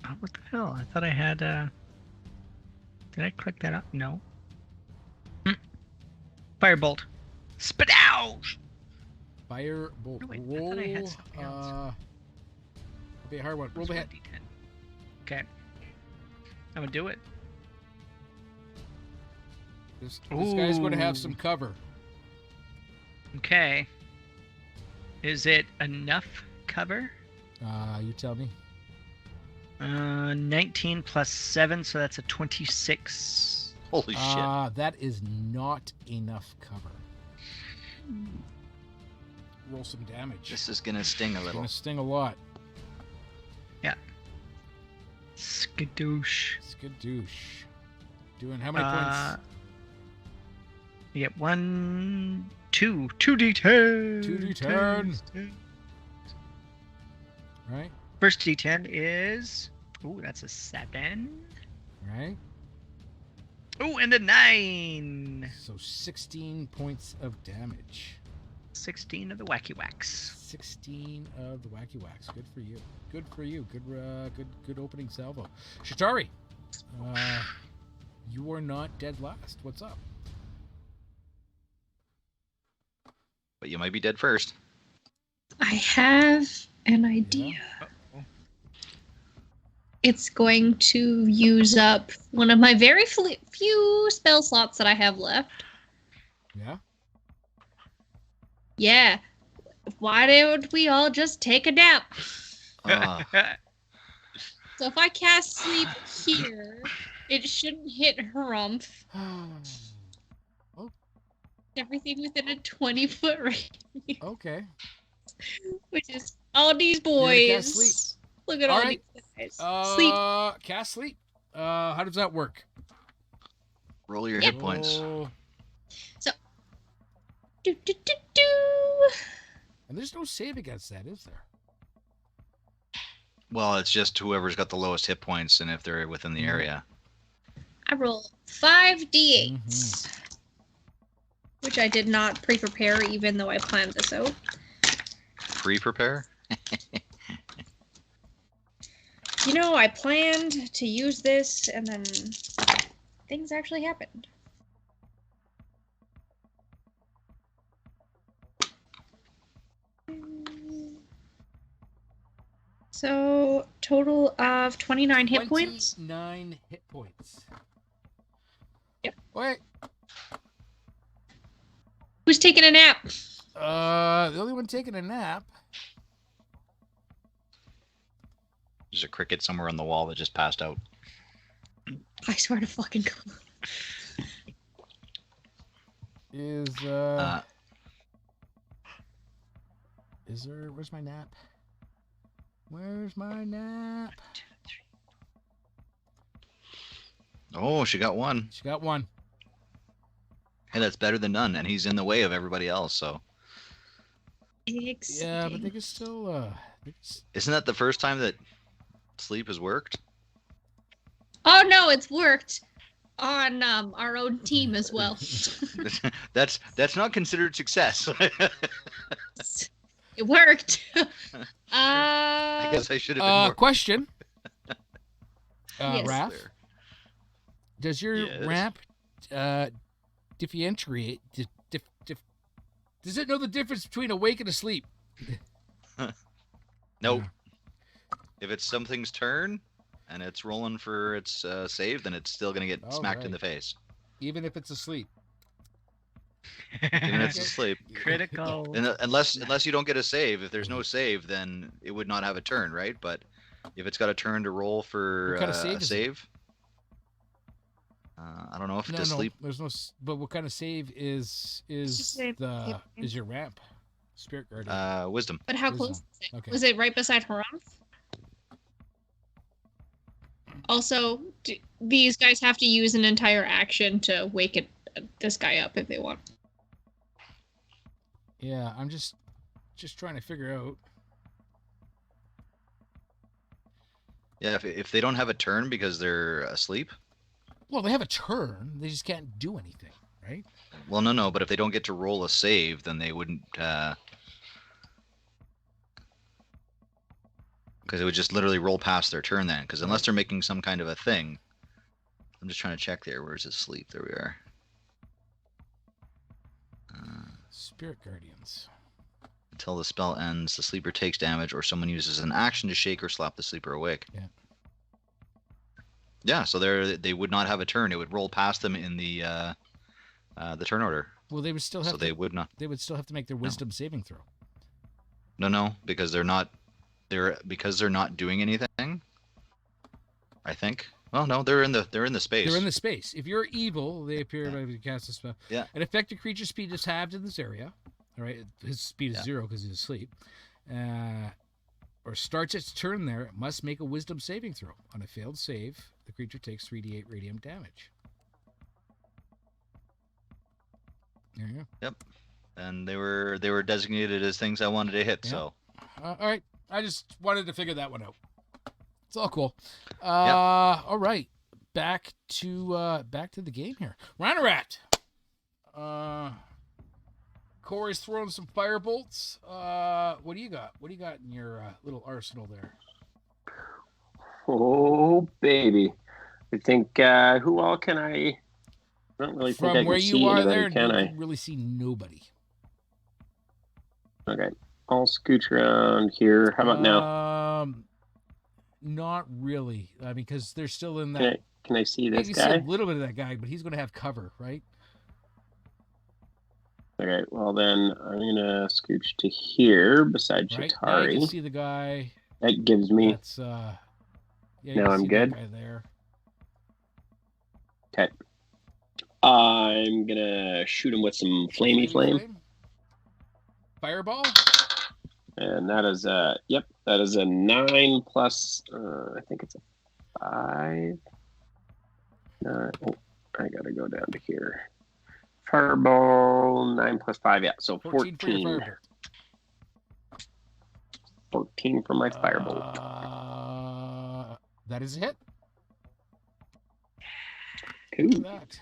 Oh, what the hell? I thought I had. Did I click that up? No. Firebolt. Spit out. Firebolt. No, wait, I Roll. thought I had something else. It'll be a hard one. Roll the hit. Okay. I'm gonna do it. This guy's going to have Ooh. some cover. Okay. Is it enough cover? You tell me. 19 plus 7, so that's a 26. holy shit. That is not enough cover. Roll some damage. This is gonna sting a It's little. gonna sting a lot. Skadoosh. Skadoosh. Doing how many points? You get 1, 2, 2d10. 2d10. Right? First d10 is. Ooh, that's a 7. Right? Ooh, and a 9. So 16 points of damage. 16 of the wacky whacks. 16 of the wacky whacks. Good for you. Good for you. Good opening salvo. Shatari, you are not dead last. What's up? But you might be dead first. I have an idea. It's going to use up one of my very few spell slots that I have left. Yeah? Yeah. Why don't we all just take a nap? So if I cast sleep here, it shouldn't hit Harumph. Everything within a 20-foot range. Okay. Which is all these You're gonna cast boys. sleep. Look at All all right. these guys. Sleep. Cast sleep. How does that work? Roll your hit points. Oh, Do, do, do, do. and there's no save against that, is there? Well, it's just whoever's got the lowest hit points and if they're within the area. I roll 5d8s. Which I did not pre-prepare, even though I planned this out. Pre-prepare? You know, I planned to use this, and then things actually happened. So, total of 29 hit points. 29 hit points. Yep. Wait. Who's taking a nap? The only one taking a nap. There's a cricket somewhere on the wall that just passed out. I swear to fucking God. Is there? Where's my nap? Where's my nap? Oh, she got one. She got one. Hey, that's better than none, and he's in the way of everybody else, so. Yeah, but they can still. Isn't that the first time that sleep has worked? Oh no, it's worked on our own team as well. That's not considered success. It worked. I guess I should have been more Question. Yes. Raph, clear. does your Yes. ramp differentiate? Does it know the difference between awake and asleep? Nope. If it's something's turn and it's rolling for its save, then it's still gonna get smacked in the face. Even if it's asleep. Even if it's Okay. asleep. Critical. And unless you don't get a save, if there's no save, then it would not have a turn, right? But if it's got a turn to roll for What kind of save a is it? save, I don't know if to sleep. There's no. But what kind of save is just a hit is your ramp Spirit guardian. Wisdom. But how Wisdom. close was it? Okay. Was it right beside Harath? Also, these guys have to use an entire action to wake this guy up if they want. Yeah, I'm just trying to figure out. Yeah, if they don't have a turn because they're asleep. Well, they have a turn. They just can't do anything, right? Well, no. But if they don't get to roll a save, then they wouldn't. Because it would just literally roll past their turn then. Because unless they're making some kind of a thing. I'm just trying to check there. Where's his sleep? There we are. Spirit guardians. Until the spell ends, the sleeper takes damage, or someone uses an action to shake or slap the sleeper awake. Yeah. Yeah, so they would not have a turn. It would roll past them in the turn order. Well, they would still have. So they would not. They would still have to make their wisdom saving throw. No, because they're not. Because they're not doing anything. I think. Well, no, they're in the space. They're in the space. If you're evil, they appear by cast a spell. Yeah. An effective creature's speed is halved in this area. All right, his speed is 0 because he's asleep. Or starts its turn there. It must make a wisdom saving throw. On a failed save, the creature takes 3d8 radiant damage. There you go. Yep. And they were designated as things I wanted to hit. Yeah. So. All right. I just wanted to figure that one out. It's all cool. All right. Back to the game here. Rhinorat. Corey's throwing some fire bolts. What do you got? What do you got in your little arsenal there? Oh, baby. I think, who all can I don't really think I From can where see you are anybody, there, can you I? can really see nobody. Okay. I'll scooch around here. How about now? Not really. I mean, because they're still in that. Can I see this you guy? see a little bit of that guy, but he's going to have cover, right? Okay, well then I'm gonna scooch to here beside Right. Now you Shatari. can see the guy. That gives me. That's yeah. You Now can I'm see good? That guy there. Okay. I'm gonna shoot him with some flamey flame. Fireball. And that is that is a 9 plus I think it's a 5. Oh, I gotta go down to here. Fireball 9 plus 5, yeah, so 14. For your firebolt. 14 for my firebolt. That is a hit. Cool. Look at that.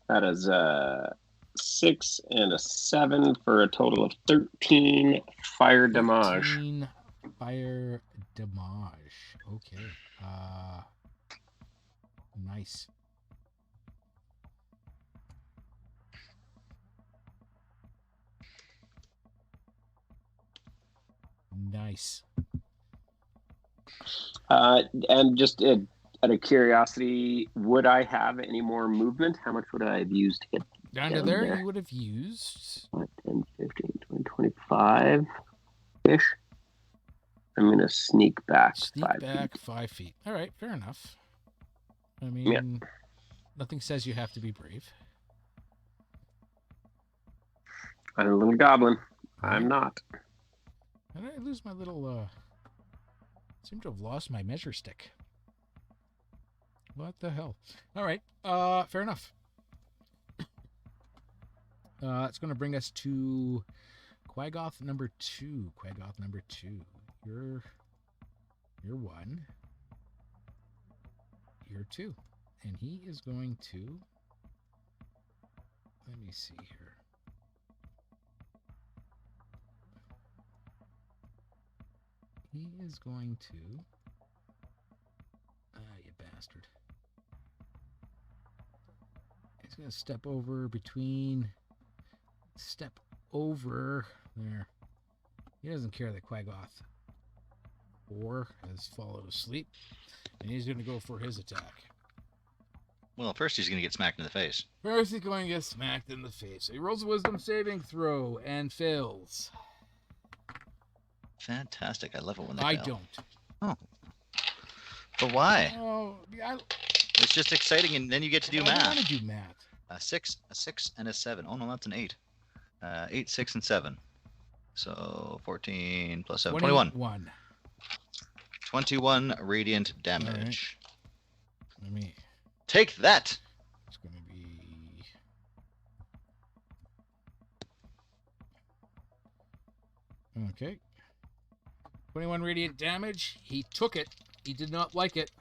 That is a 6 and a 7 for a total of 13 fire damage. 13 fire damage. Okay. Nice. Nice. And just out of curiosity, would I have any more movement? How much would I have used to get Down to there, you would have used 10, 15, 20, 25-ish. I'm going to sneak back 5 feet. 5 feet. All right, fair enough. I mean, nothing says you have to be brave. I'm a little goblin. I'm not. How did I lose my little, seem to have lost my measure stick. What the hell? All right, fair enough. It's going to bring us to Quaggoth number 2. Quaggoth number 2. You're 1. You're 2. And he is going to... Let me see here. He is going to... you bastard. He's going to step over between... Step over there. He doesn't care that Quaggoth 4 has fallen asleep. And he's going to go for his attack. Well, first he's going to get smacked in the face. First he's going to get smacked in the face. So he rolls a wisdom saving throw and fails. Fantastic. I love it when they I fail. don't. Oh. But why? Oh, It's just exciting, and then you get to do I math. don't want to do math. A 6, and a 7. Oh, no, that's an 8. 8, 6, and 7. So 14 plus 7, 21. 21 radiant damage. Let me. Take that. It's going to be. Okay. 21 radiant damage. He took it. He did not like it.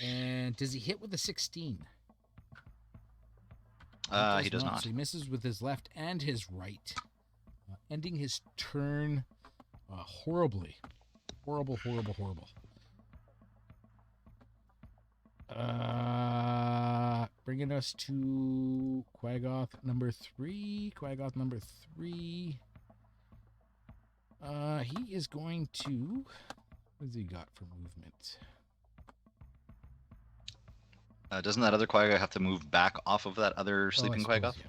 And does he hit with a 16? He does not. So he misses with his left and his right, ending his turn horribly. Horrible. Bringing us to Quaggoth number 3. He is going to. What has he got for movement? Doesn't that other Quagga have to move back off of that other sleeping Quagga? Yeah.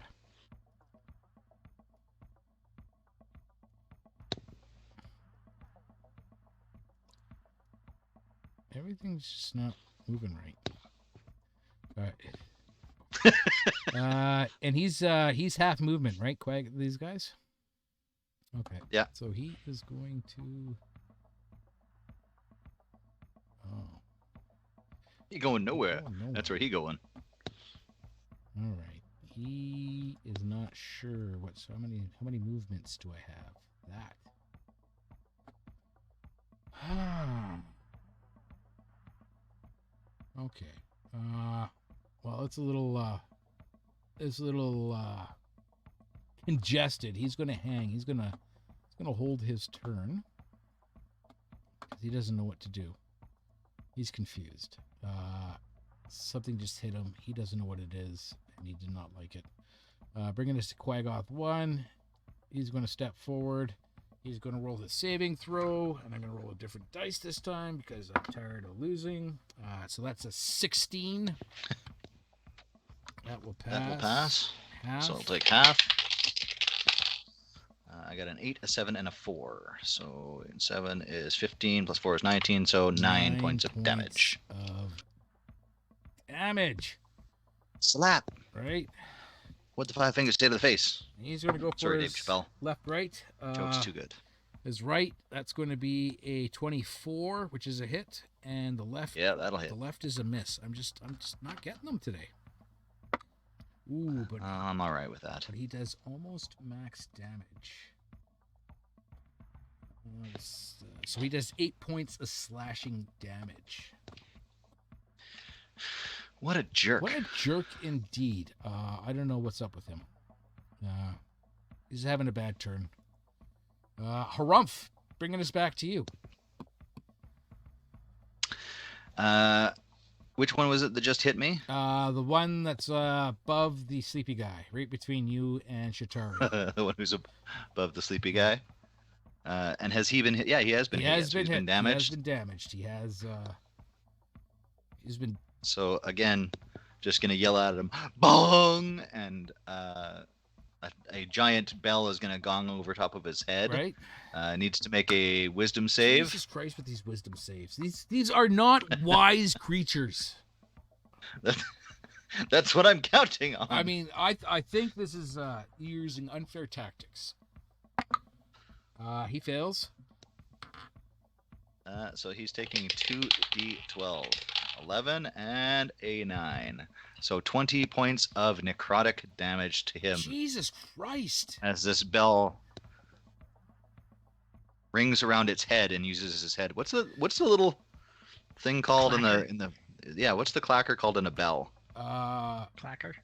Everything's just not moving right. All right. And he's half movement, right? These guys. Okay. Yeah. So he is going to. Oh. He going nowhere. That's where he going. All right. He is not sure what. So how many movements do I have? That. Okay. Well, it's a little congested. He's going to hang. He's going to hold his turn because he doesn't know what to do. He's confused. Something just hit him. He doesn't know what it is, and he did not like it. Bringing us to Quaggoth 1. He's going to step forward. He's going to roll his saving throw, and I'm going to roll a different dice this time because I'm tired of losing. So that's a 16. That will pass. That will pass. Half. So I'll take half. I got an 8, a 7, and a 4. So 7 is 15 plus 4 is 19. So 9 points of damage. Slap. Right. What the 5 fingers say to the face? He's going to go for Sorry, his Dave Chappelle. left, right. Joke's too good. His right, that's going to be a 24, which is a hit, and the left. Yeah, that'll hit. The left is a miss. I'm just not getting them today. Ooh, but I'm all right with that. But he does almost max damage. So he does 8 points of slashing damage. What a jerk. What a jerk indeed. I don't know what's up with him. He's having a bad turn. Harumph, bringing us back to you. Which one was it that just hit me? The one that's above the sleepy guy, right between you and Shatari. The one who's above the sleepy guy. And has he been hit? Yeah, he has been hit. He's been damaged. He has been damaged. He's been. So again, just gonna yell at him, bong, and a giant bell is gonna gong over top of his head. Right. Needs to make a wisdom save. Jesus Christ with these wisdom saves. These are not wise creatures. That's what I'm counting on. I mean, I think this is using unfair tactics. He fails. So he's taking 2d12, 11 and a 9. So 20 points of necrotic damage to him. Jesus Christ! As this bell rings around its head and uses his head. What's the little thing called clacker. in the yeah? What's the clacker called in a bell? Clacker.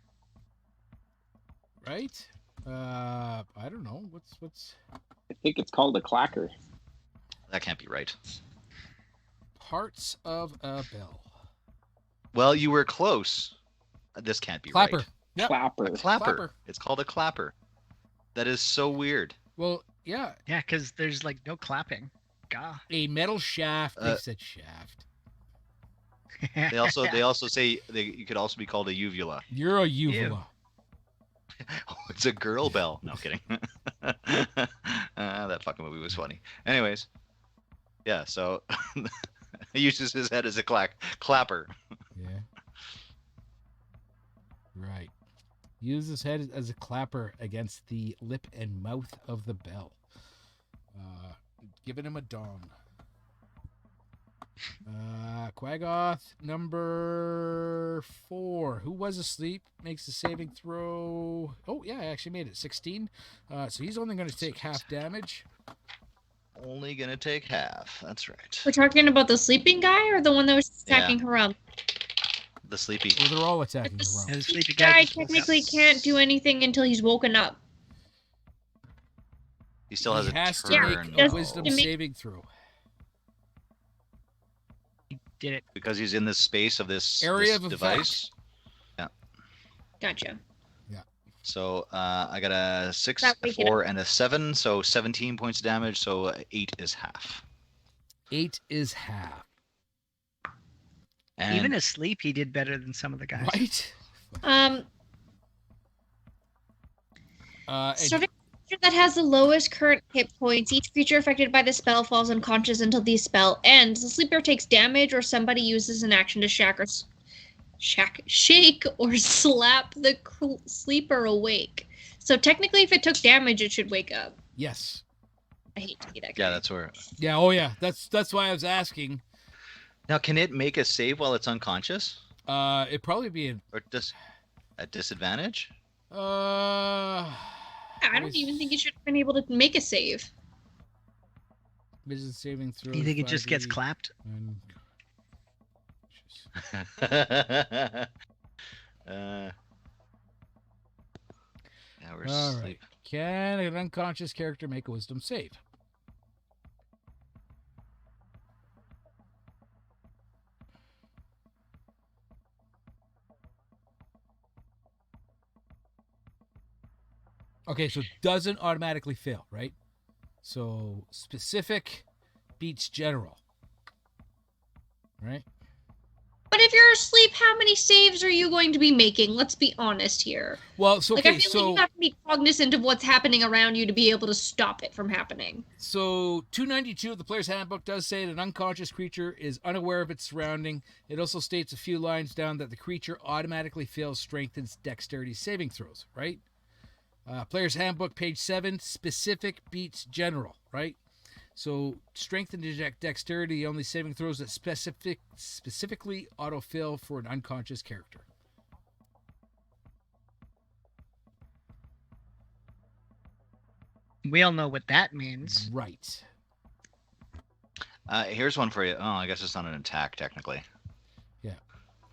Right? I don't know. What's? I think it's called a clacker. That can't be right. Parts of a bell. Well, you were close. This can't be Clapper. right. Yep. Clapper. A clapper. Clapper. It's called a clapper. That is so weird. Well, yeah. Yeah, because there's like no clapping. Gah. A metal shaft. They said shaft. They also say you could also be called a uvula. You're a uvula. Oh, it's a girl bell. No kidding. That fucking movie was funny. Anyways, yeah. So he uses his head as a clapper. Yeah. Right. Use his head as a clapper against the lip and mouth of the bell. Giving him a dong. Quaggoth number 4. Who was asleep? Makes a saving throw. Oh, yeah, I actually made it. 16. So he's only going to take half damage. Only gonna take half. That's right. We're talking about the sleeping guy or the one that was attacking Haram? The sleepy. Well, they're all attacking The Haram. And the sleeping sleepy guy guy just woke up. technically can't do anything until he's woken up. He still has He a has to turn. make Yeah, a though, wisdom to make- saving throw. Did it. because he's in this space of this Area this of device. Gotcha. So I got a 6, That a we get 4, and a 7. So 17 points of damage. So 8 is half. 8 is half. And Even asleep, he did better than some of the guys. Right? And And creature that has the lowest current hit points, each creature affected by the spell falls unconscious until the spell ends. The sleeper takes damage, or somebody uses an action to shake or slap the sleeper awake. So technically, if it took damage, it should wake up. yes. I hate to be that guy. yeah, that's where. Yeah, oh yeah. That's why I was asking. Now, can it make a save while it's unconscious, It'd probably be or just at disadvantage? I don't even think you should have been able to make a save. Wisdom saving throw. Do you think it just gets 5e clapped? unconscious. Yeah, we're All right. asleep. Can an unconscious character make a wisdom save? Okay, so doesn't automatically fail, right? So specific beats general. Right? But if you're asleep, how many saves are you going to be making? Let's be honest here. Well, so Like, okay, I feel so like you have to be cognizant of what's happening around you to be able to stop it from happening. So 292 of the player's handbook does say that an unconscious creature is unaware of its surrounding. It also states a few lines down that the creature automatically fails strength and dexterity saving throws, right? Player's handbook, page 7, specific beats general, right? So strength and dexterity, the only saving throws that specifically autofill for an unconscious character. We all know what that means. Right. Here's one for you. Oh, I guess it's not an attack technically. Yeah.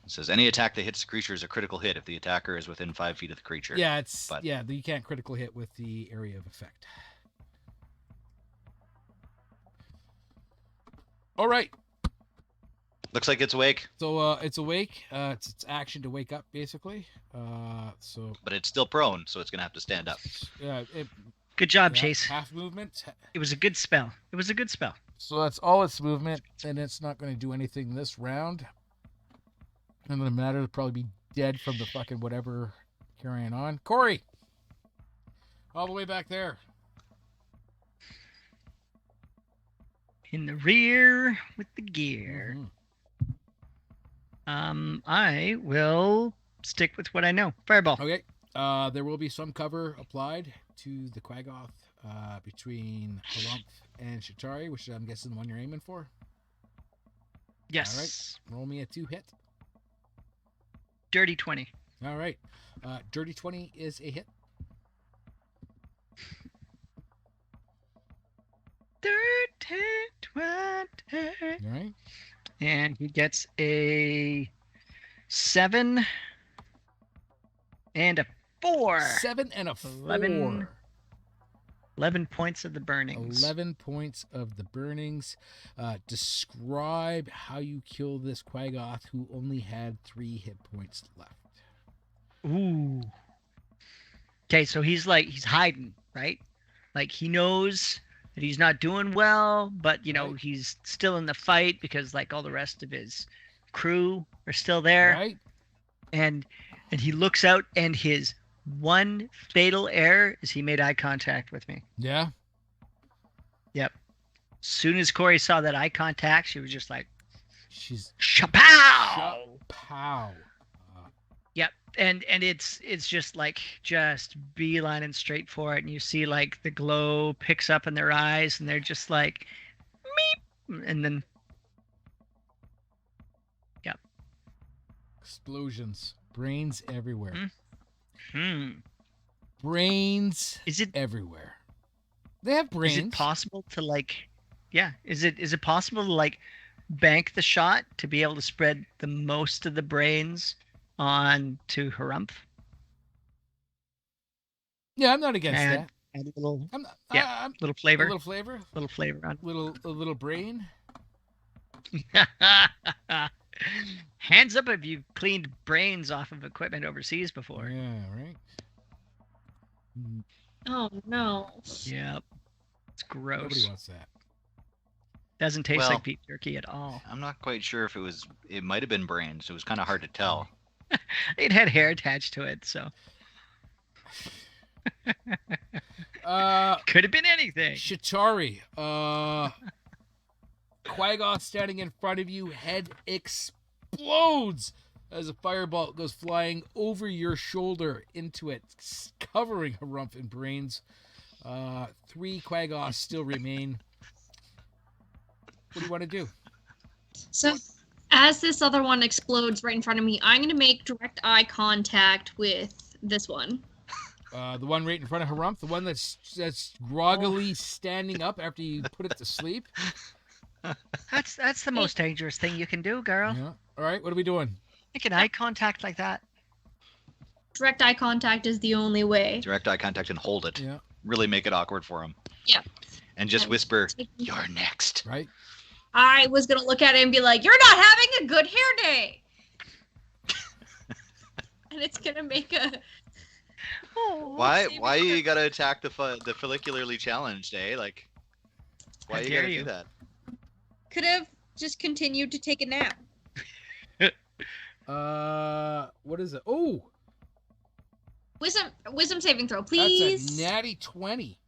It says any attack that hits the creature is a critical hit if the attacker is within 5 feet of the creature. Yeah, it's But- yeah, you can't critical hit with the area of effect. All right. Looks like it's awake, So it's awake. It's its action to wake up, basically. So but it's still prone, so it's gonna have to stand up. Good job, yeah, Chase. half movement. It was a good spell. It was a good spell. So that's all its movement, and it's not going to do anything this round. And the matter will probably be dead from the fucking whatever carrying on. Corey, all the way back there. In the rear with the gear. Mhm. I will stick with what I know. Fireball. Okay. There will be some cover applied to the Quaggoth between Harumph and Shatari, which I'm guessing the one you're aiming for. Yes. Roll me a 2 hit. Dirty 20. All right. Dirty 20 is a hit. Dirty 20. All right. And he gets a 7 and a 4. 7 and a 4. 11 points of the burnings. 11 points of the burnings. Describe how you kill this Quaggoth who only had 3 hit points left. Ooh. Okay, so he's hiding, right? Like he knows that he's not doing well, but you know, Right. he's still in the fight because like all the rest of his crew are still there. Right? And he looks out and his one fatal error is he made eye contact with me. Yeah. Yep. Soon as Corey saw that eye contact, she was just like, She's "Shapow!" pow. Yep, and it's just like just beelining straight for it, and you see like the glow picks up in their eyes, and they're just like, meep, and then Explosions. Brains everywhere. hmm. Brains Is it everywhere. They have brains. is it possible to like, yeah? Is it possible to like bank the shot to be able to spread the most of the brains on to Harumph? Yeah, I'm not against Add, that. add a little, I'm not. yeah, I'm, little a flavor, little flavor, little flavor on. a little brain. Hands up if you've cleaned brains off of equipment overseas before. Yeah, right. Oh no. Yep. It's Nobody gross. wants that. Doesn't taste Well, like beef jerky at all. I'm not quite sure if it was. It might have been brains. It was kind of hard to tell. It had hair attached to it, so could have been anything. Shatari. Qui-Gon standing in front of you, head explodes as a firebolt goes flying over your shoulder into it, covering Harumph in brains. 3 Qui-Gon still remain. What do you want to do? So, as this other one explodes right in front of me, I'm going to make direct eye contact with this one. The one right in front of Harumph, the one that's groggily standing up after you put it to sleep. That's the most dangerous thing you can do, girl. Yeah. All right, what are we doing? Making eye contact like that. Direct eye contact is the only way. Direct eye contact and hold it. Yeah. Really make it awkward for him. Yeah. And just And whisper, take- "You're next." Right? I was going to look at it and be like, "You're not having a good hair day." And it's going to make a... Oh, Why? see, Why we you gotta attack the follicularly challenged, eh? Like, why How you dare gotta you. do that? Could have just continued to take a nap. What is it? Oh, Wisdom saving throw, that's please. a natty 20.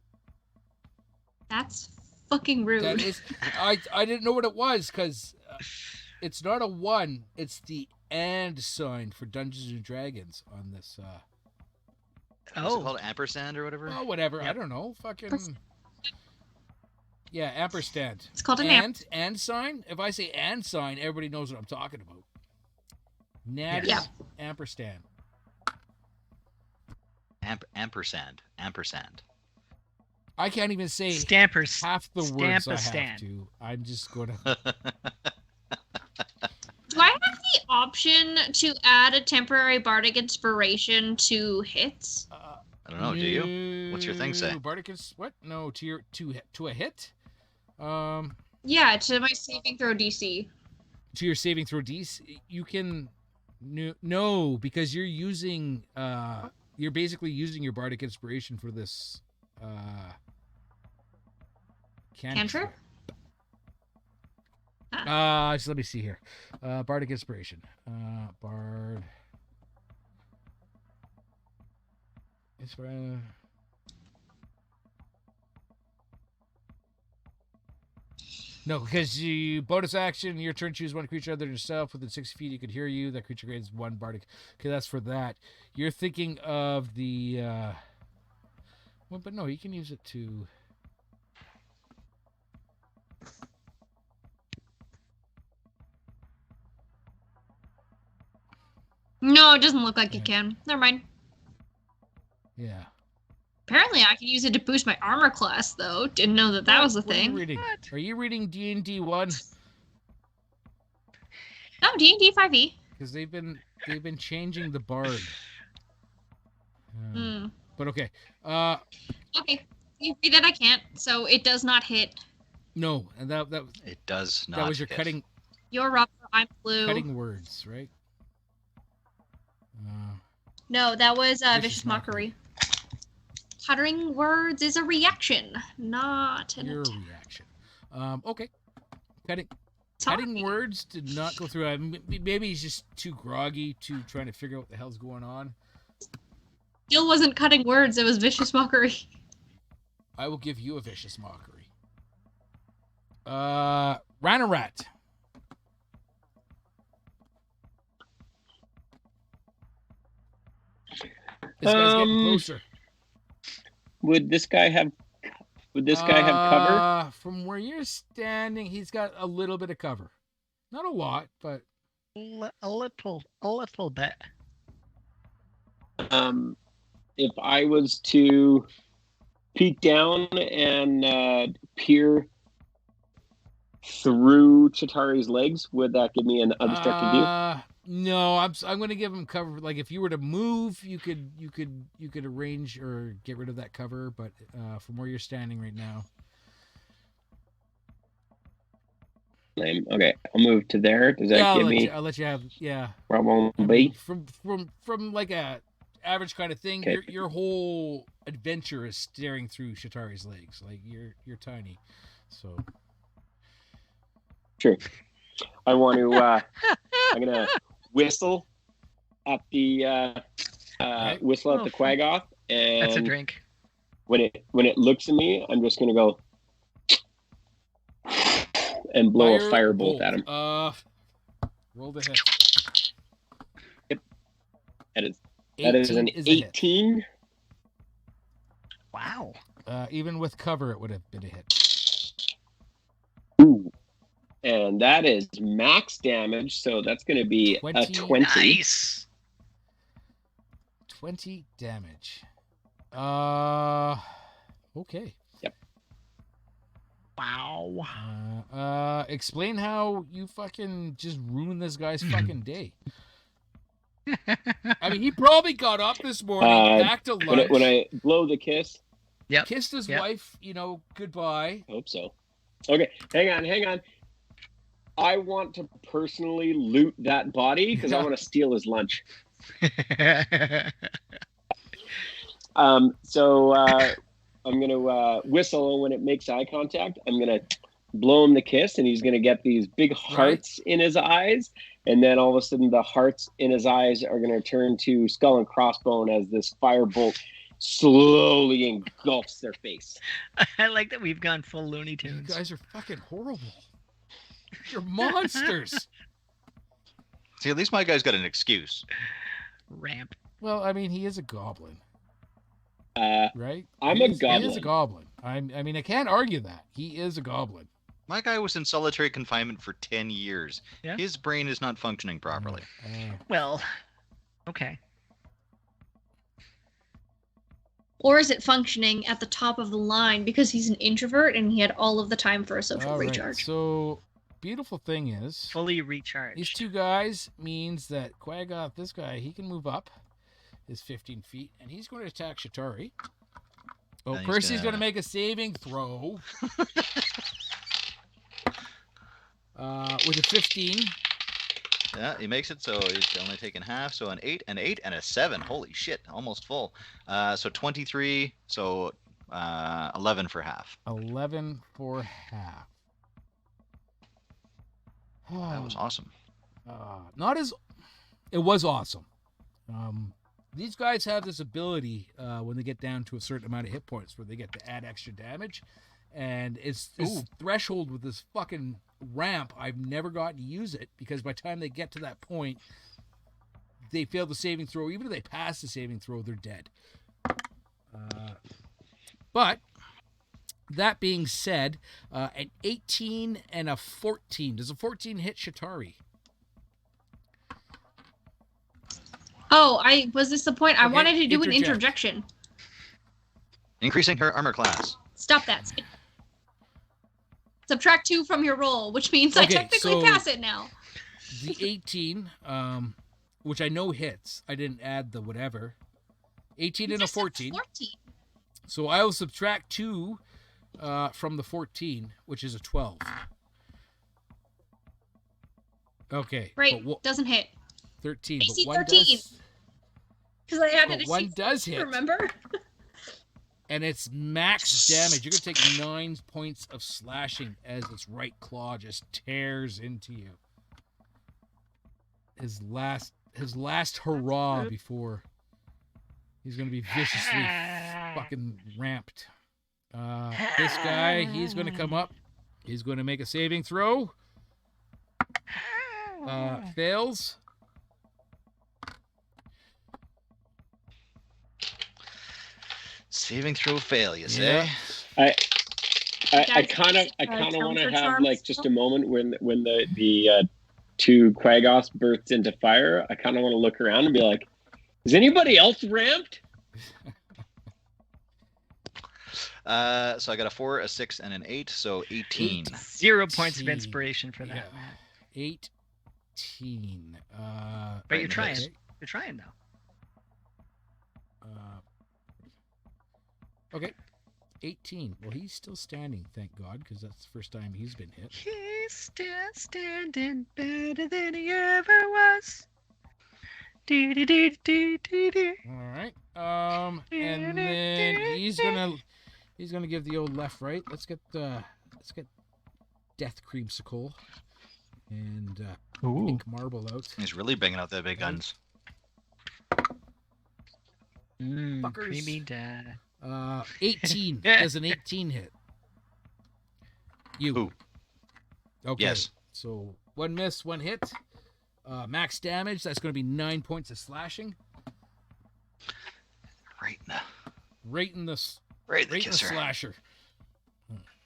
That's fucking rude. That is, I didn't know what it was because it's not a 1. It's the and sign for Dungeons and Dragons on this. What's it oh, called? Ampersand or whatever? Oh, whatever. I Yep. don't know. Fucking. Yeah, ampersand. It's called an And sign. If I say and sign, everybody knows what I'm talking about. Natty Yeah. ampersand. Ampersand. Ampersand. I can't even say Stampers. half the words I have Stamp-a-stan. to. I'm just gonna. Do I have the option to add a temporary bardic inspiration to hits? I don't know. Do you? What's your thing say? Bardicus, what? No, to a hit. Yeah, to my saving throw DC. To your saving throw DC, you can. No, because you're using. You're basically using your bardic inspiration for this. Cantrip? Just let me see here. Bardic inspiration. Bard. No, because you bonus action, your turn choose one creature other than yourself within 60 feet. You could hear you. That creature gains 1 bardic. Okay, that's for that. You're thinking of the. Well, but no, you can use it to. No, it doesn't look like Yeah. it can. Never mind. Yeah. Apparently, I can use it to boost my armor class, though. Didn't know that that was a What are you thing. reading? What? Are you reading D&D 1? Oh, D&D 5e. Because they've been changing the bard. Hmm. But okay. Okay. You see that I can't, so it does not hit. No, and that It does not. that was your hit. cutting You're rubber, I'm blue. cutting words, right? No, that was Vicious vicious mockery. Cutting words is a reaction, not an Your attack. reaction. Okay. Cutting Sorry. Cutting words did not go through. Maybe he's just too groggy, too trying to figure out what the hell's going on. Still wasn't cutting words, it was vicious mockery. I will give you a vicious mockery. Ranarat. This guy's getting closer. Would this guy have cover? From where you're standing, he's got a little bit of cover. Not a lot, but A little bit. If I was to peek down and peer through Chitari's legs, would that give me an unobstructed view? No, I'm going to give him cover. Like if you were to move, you could arrange or get rid of that cover, but from where you're standing right now. Okay, I'll move to there. Does that give me? I'll let you have. Yeah. Problem I B. mean, from like a average kind of thing, Okay. your whole adventure is staring through Chitari's legs. Like you're tiny, so. True. I want to. I'm gonna whistle at the whistle at the Quaggoth, and That's a drink. when it looks at me, I'm just gonna go and blow a firebolt at him. Roll the hit. That is an 18. Wow. Even with cover, it would have been a hit. Ooh. And that is max damage, so that's going to be 20. a 20. Nice. 20 damage. Okay. Yep. Wow. Explain how you fucking just ruined this guy's fucking day. I mean, he probably got up this morning, packed a lunch, When I blow the kiss. Yep. kissed his wife, goodbye. Hope so. Okay, hang on. I want to personally loot that body because I want to steal his lunch. So I'm going to whistle when it makes eye contact. I'm going to blow him the kiss, and he's going to get these big hearts in his eyes. And then all of a sudden, the hearts in his eyes are going to turn to skull and crossbone as this firebolt slowly engulfs their face. I like that we've gone full Looney Tunes. You guys are fucking horrible. You're monsters. See, at least my guy's got an excuse. Ramp. Well, I mean, he is a goblin, right? I'm a He is goblin. a goblin. I mean, I can't argue that. He is a goblin. My guy was in solitary confinement for 10 years. Yeah. His brain is not functioning properly. Well, okay. Or is it functioning at the top of the line because he's an introvert and he had all of the time for a social All right, recharge? so, beautiful thing is, Fully recharged. these two guys means that Quaggoth, this guy, he can move up his 15 feet, and he's going to attack Chitari. Oh, And first he's he's going to gonna- make a saving throw. With a 15. Yeah, he makes it, so he's only taking half. So an 8, an 8, and a 7. Holy shit, almost full. So 23, so 11 for half. 11 for half. That was awesome. Not as... It was awesome. These guys have this ability when they get down to a certain amount of hit points where they get to add extra damage. And it's this threshold with this fucking ramp. I've never gotten to use it because by the time they get to that point, they fail the saving throw. Even if they pass the saving throw, they're dead. But that being said, an 18 and a 14. Does a 14 hit Chitari? Oh, was this the point? I Okay, wanted to do an interject. interjection. Increasing her armor class. Stop that. Subtract 2 from your roll, which means I Okay, technically so- pass it now. The 18, which I know hits. I didn't add the whatever. 18 You and a just said 14. 14. So I will subtract 2 from the 14, which is a 12. Okay. Right, But doesn't hit. 13. AC But one 13. does, Because I had but it. one does hit. Remember? And it's max damage. You're going to take 9 points of slashing as its right claw just tears into you. His last hurrah before he's going to be viciously fucking ramped. This guy, he's going to come up. He's going to make a saving throw. Fails. Saving throw fail, you Yeah. say? I kind of want to have like just a moment when the two Quaggoths burst into fire. I kind of want to look around and be like, is anybody else ramped? So I got a 4, a 6, and an 8, so 18. 0 points of inspiration for that, Yeah. man. 18. But you're in the trying. hits. You're trying though. Okay. 18. Well, he's still standing, thank God, because that's the first time he's been hit. He's still standing better than he ever was. All right. And then he's gonna give the old left right. Let's get Death Creamsicle and Pink Marble out. He's really banging out the big guns. Fuckers. Creamy dad. 18. Does an 18 hit? You. Who? Okay. Yes. So 1 miss, 1 hit. Max damage. That's going to be 9 points of slashing. Right in the kisser. Slasher.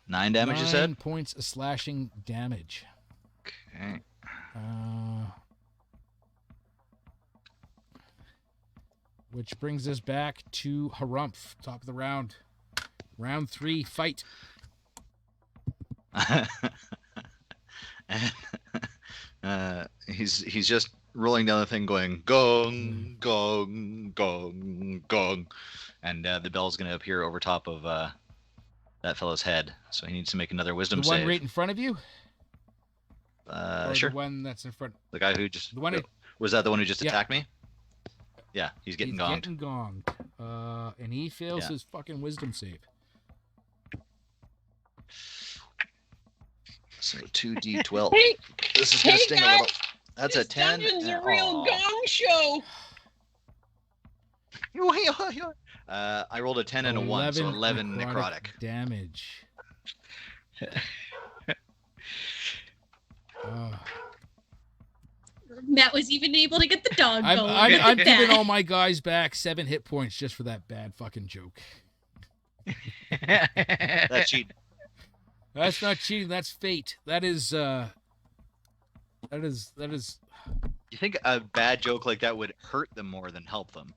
9 damage, you 9 said? points of slashing damage. Okay. Which brings us back to Harumph, top of the round. Round 3, fight. He's just rolling down the thing going gong, gong, gong, gong. And the bell's going to appear over top of that fellow's head. So he needs to make another wisdom The one save. right in front of you? Or Sure. the one that's in front. The guy who just... The one Was that the one who just Yeah. attacked me? Yeah, he's getting gonged. Getting gonged. And he fails his fucking wisdom save. So 2d12. Hey, This is going to sting a guys, little. That's a 10. Dungeon's a and- real gong show. I rolled a 10 and a 1, so 11 necrotic. Damage. Matt was even able to get the dog going. I'm Look at giving that. all my guys back 7 hit points just for that bad fucking joke. That's cheating. That's not cheating. That's fate. That is. You think a bad joke like that would hurt them more than help them?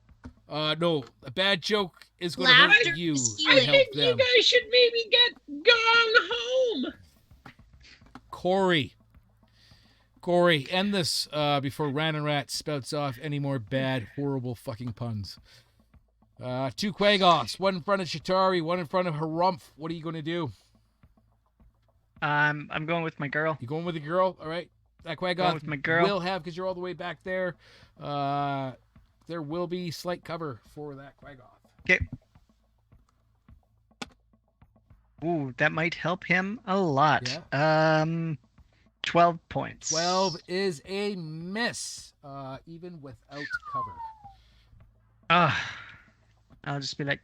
No, a bad joke is going to Laughter hurt you is and I healing. help think you them. guys should maybe get gone home. Corey, end this before Rat spouts off any more bad, horrible fucking puns. 2 Quaggoths, 1 in front of Shatari, 1 in front of Harumph. What are you going to do? I'm going with my girl. You going with the girl? All right. That Going Quaggoth with my girl. will have, because you're all the way back there, there will be slight cover for that Quaggoth. Okay. Ooh, that might help him a lot. 12 points. 12 is a miss, even without cover. I'll just be like,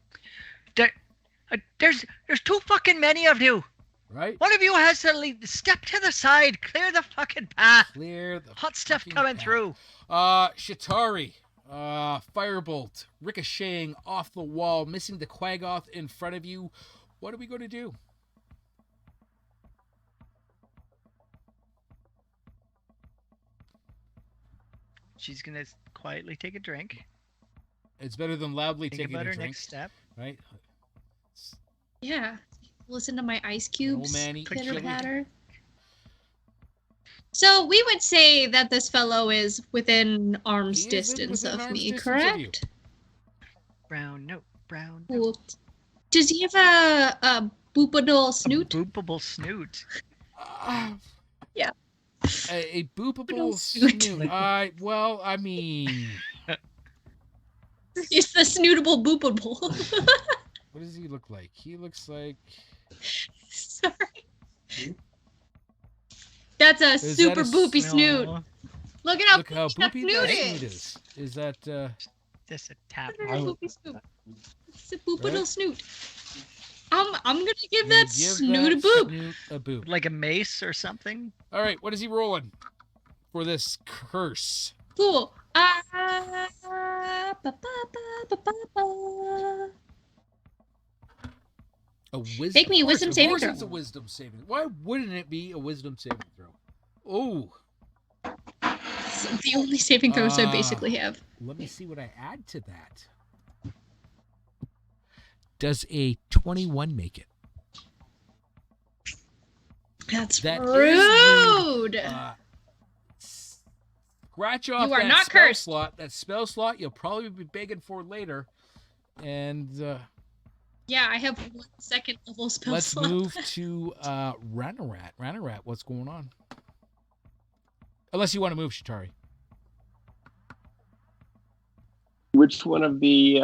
there's too fucking many of you. Right? One of you has to step to the side, clear the fucking path. Clear the Hot stuff fucking coming path. through. Shatari, firebolt, ricocheting off the wall, missing the Quaggoth in front of you. What are we going to do? She's gonna quietly take a drink. It's better than loudly Think taking about a her drink, next step. right? Yeah. Listen to my ice cubes. Old man eat Pitter chili. patter. So we would say that this fellow is within arm's He is distance within of arm's me, distance of you. correct? Brown note. Brown note. Cool. Does he have a boopable snoot? A boopable snoot. Yeah. A boopable Little snoot. snoot. Well, I mean, It's the snootable boopable. what does he look like? He looks like. Sorry. That's a Is super that a boopy snoot. No, Look at how Look how boopy that boopy snoot that snoot is. is. Is that just a tap. Look at how boopy snoot. It's a boopable Right. snoot. I'm gonna give you that give snoot a that boop. snoot a boop? Like a mace or something. All right, what is he rolling for this curse? Cool. Ba, ba, ba, ba, ba. A wisdom. Make me a wisdom saving Of throw. course, it's a wisdom saving. Why wouldn't it be a wisdom saving throw? Oh. It's the only saving throws I basically have. Let me see what I add to that. Does a 21 make it? That's That is rude. Scratch off You are that not spell cursed. slot. That spell slot you'll probably be begging for later. And Yeah, I have 1 second level spell let's slot. move to Ranarat. Ranarat, what's going on? Unless you want to move, Shatari. Which one of the?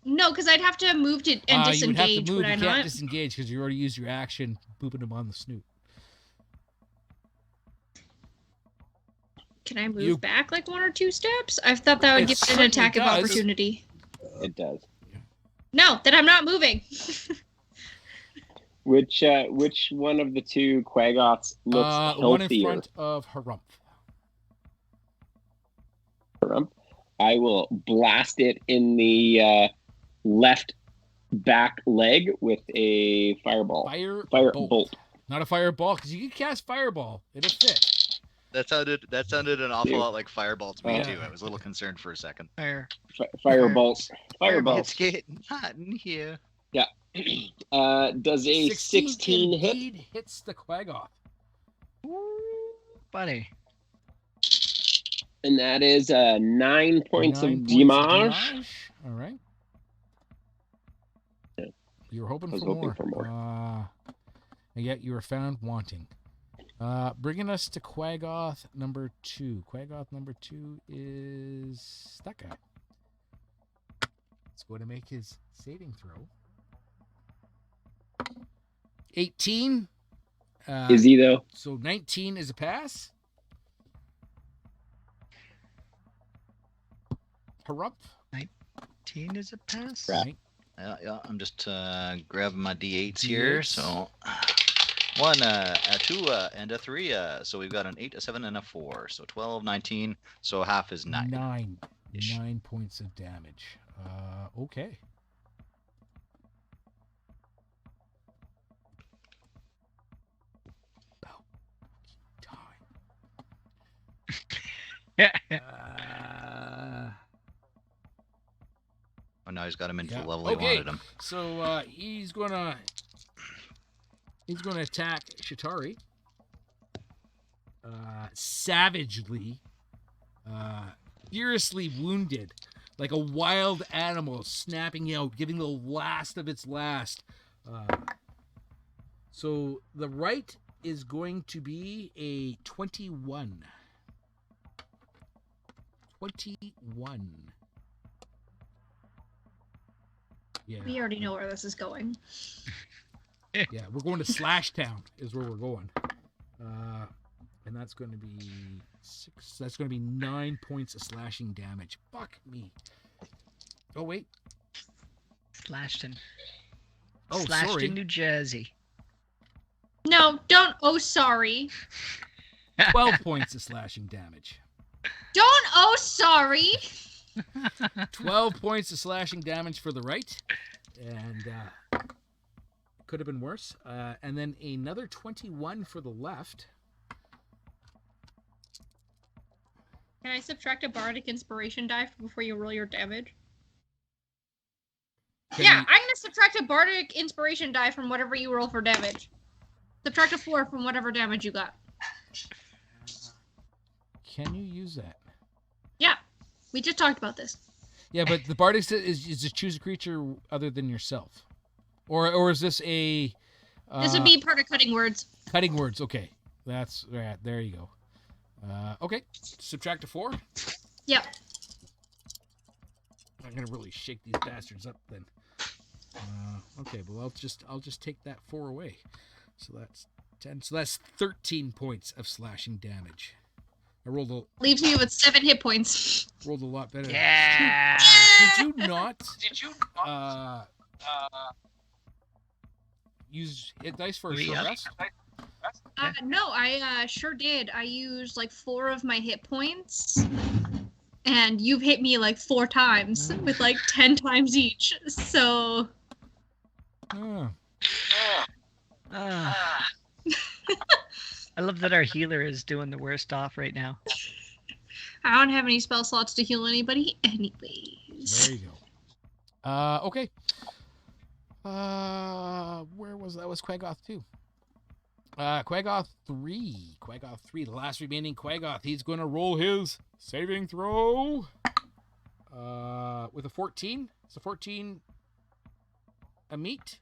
No, because I'd have to move to and You would have disengage, to move. would I You can't not? disengage because you already used your action booping him on the snoot. Can I move back like 1 or 2 steps? I thought that would It give it an certainly attack of does. opportunity. It does. No, then I'm not moving. Which one of the 2 Quaggoths looks healthier? One in front of Harumph. I will blast it in the left back leg with a fireball. Fire bolt. Not a fireball, because you can cast fireball. It'll fit. That sounded an awful Dude. lot like fireball to me Yeah. too. I was a little concerned for a second. Firebolts. It's Firebolts. getting hot in here. Does a 16 hit? indeed hits the Quaggoth. Buddy. And that is 9 points 9 of points damage. All right. Yeah. You were hoping I was for hoping more. for more. And yet you were found wanting. Bringing us to Quaggoth number 2. Quaggoth number 2 is that guy. He's going to make his saving throw. 18. Is he though? So 19 is a pass. Harumph. 19 is a pass. Right. Yeah, I'm just grabbing my d8s here. So 1, a 2, and a 3. So we've got an 8, a 7, and a 4. So 12, 19. So half is 9. 9 points of damage. Okay. Oh, now he's got him into Yeah. the level he Okay. wanted him. So he's gonna attack Shatari. Savagely, furiously wounded, like a wild animal snapping out, giving the last of its last. So the right is going to be a 21. 21. Yeah. We already know where this is going. Yeah, we're going to Slash Town is where we're going. And that's going to be 6. That's going to be 9 points of slashing damage. Fuck me. Oh, wait. Slashton. Oh, Slashton, sorry. New Jersey. No, don't. Oh, sorry. 12 points of slashing damage. Don't. Oh, sorry. 12 points of slashing damage for the right. And could have been worse. And then another 21 for the left. Can I subtract a bardic inspiration die before you roll your damage? Can Yeah, you- I'm gonna subtract a bardic inspiration die from whatever you roll for damage. Subtract a 4 from whatever damage you got. Can you use that? Yeah, we just talked about this. Yeah, but the bardic is to choose a creature other than yourself. Or is this a... This would be part of cutting words. Cutting words, okay. That's right. There you go. Okay, subtract a 4. Yep. I'm gonna really shake these bastards up then. Okay, well I'll just take that 4 away. So that's 10. So that's 13 points of slashing damage. I rolled Leaves me with 7 hit points. a lot better. Yeah. Did you not use hit dice for a short Yep. rest? No, I sure did. I used like 4 of my hit points. And you've hit me like 4 times with like 10 times each. So Ah. I love that our healer is doing the worst off right now. I don't have any spell slots to heal anybody anyways. There you go. Okay. Where was that? Was Quagoth 2? Quagoth 3. Quagoth 3, the last remaining Quagoth. He's going to roll his saving throw with a 14. It's a 14 a meet.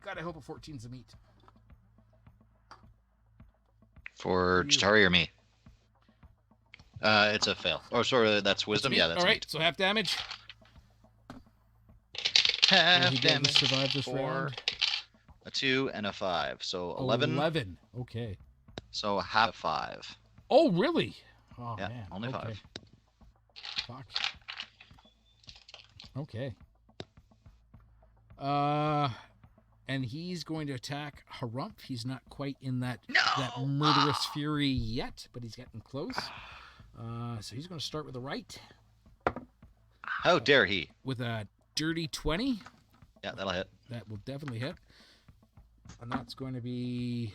God, I hope a 14's a meet. For Chitari or me? It's a fail. Oh, sorry, that's wisdom. Yeah, that's all right. meat. So half damage. Half he damage survive this for round. a 2 and a 5. So 11. 11. Okay. So half 5. Oh, really? Oh, Yeah, man. only Okay. 5. Fuck. Okay. And he's going to attack Harumph. He's not quite in that murderous fury yet, but he's getting close. So he's going to start with the right. How dare he? With a dirty 20. Yeah, that'll hit. That will definitely hit. And that's going to be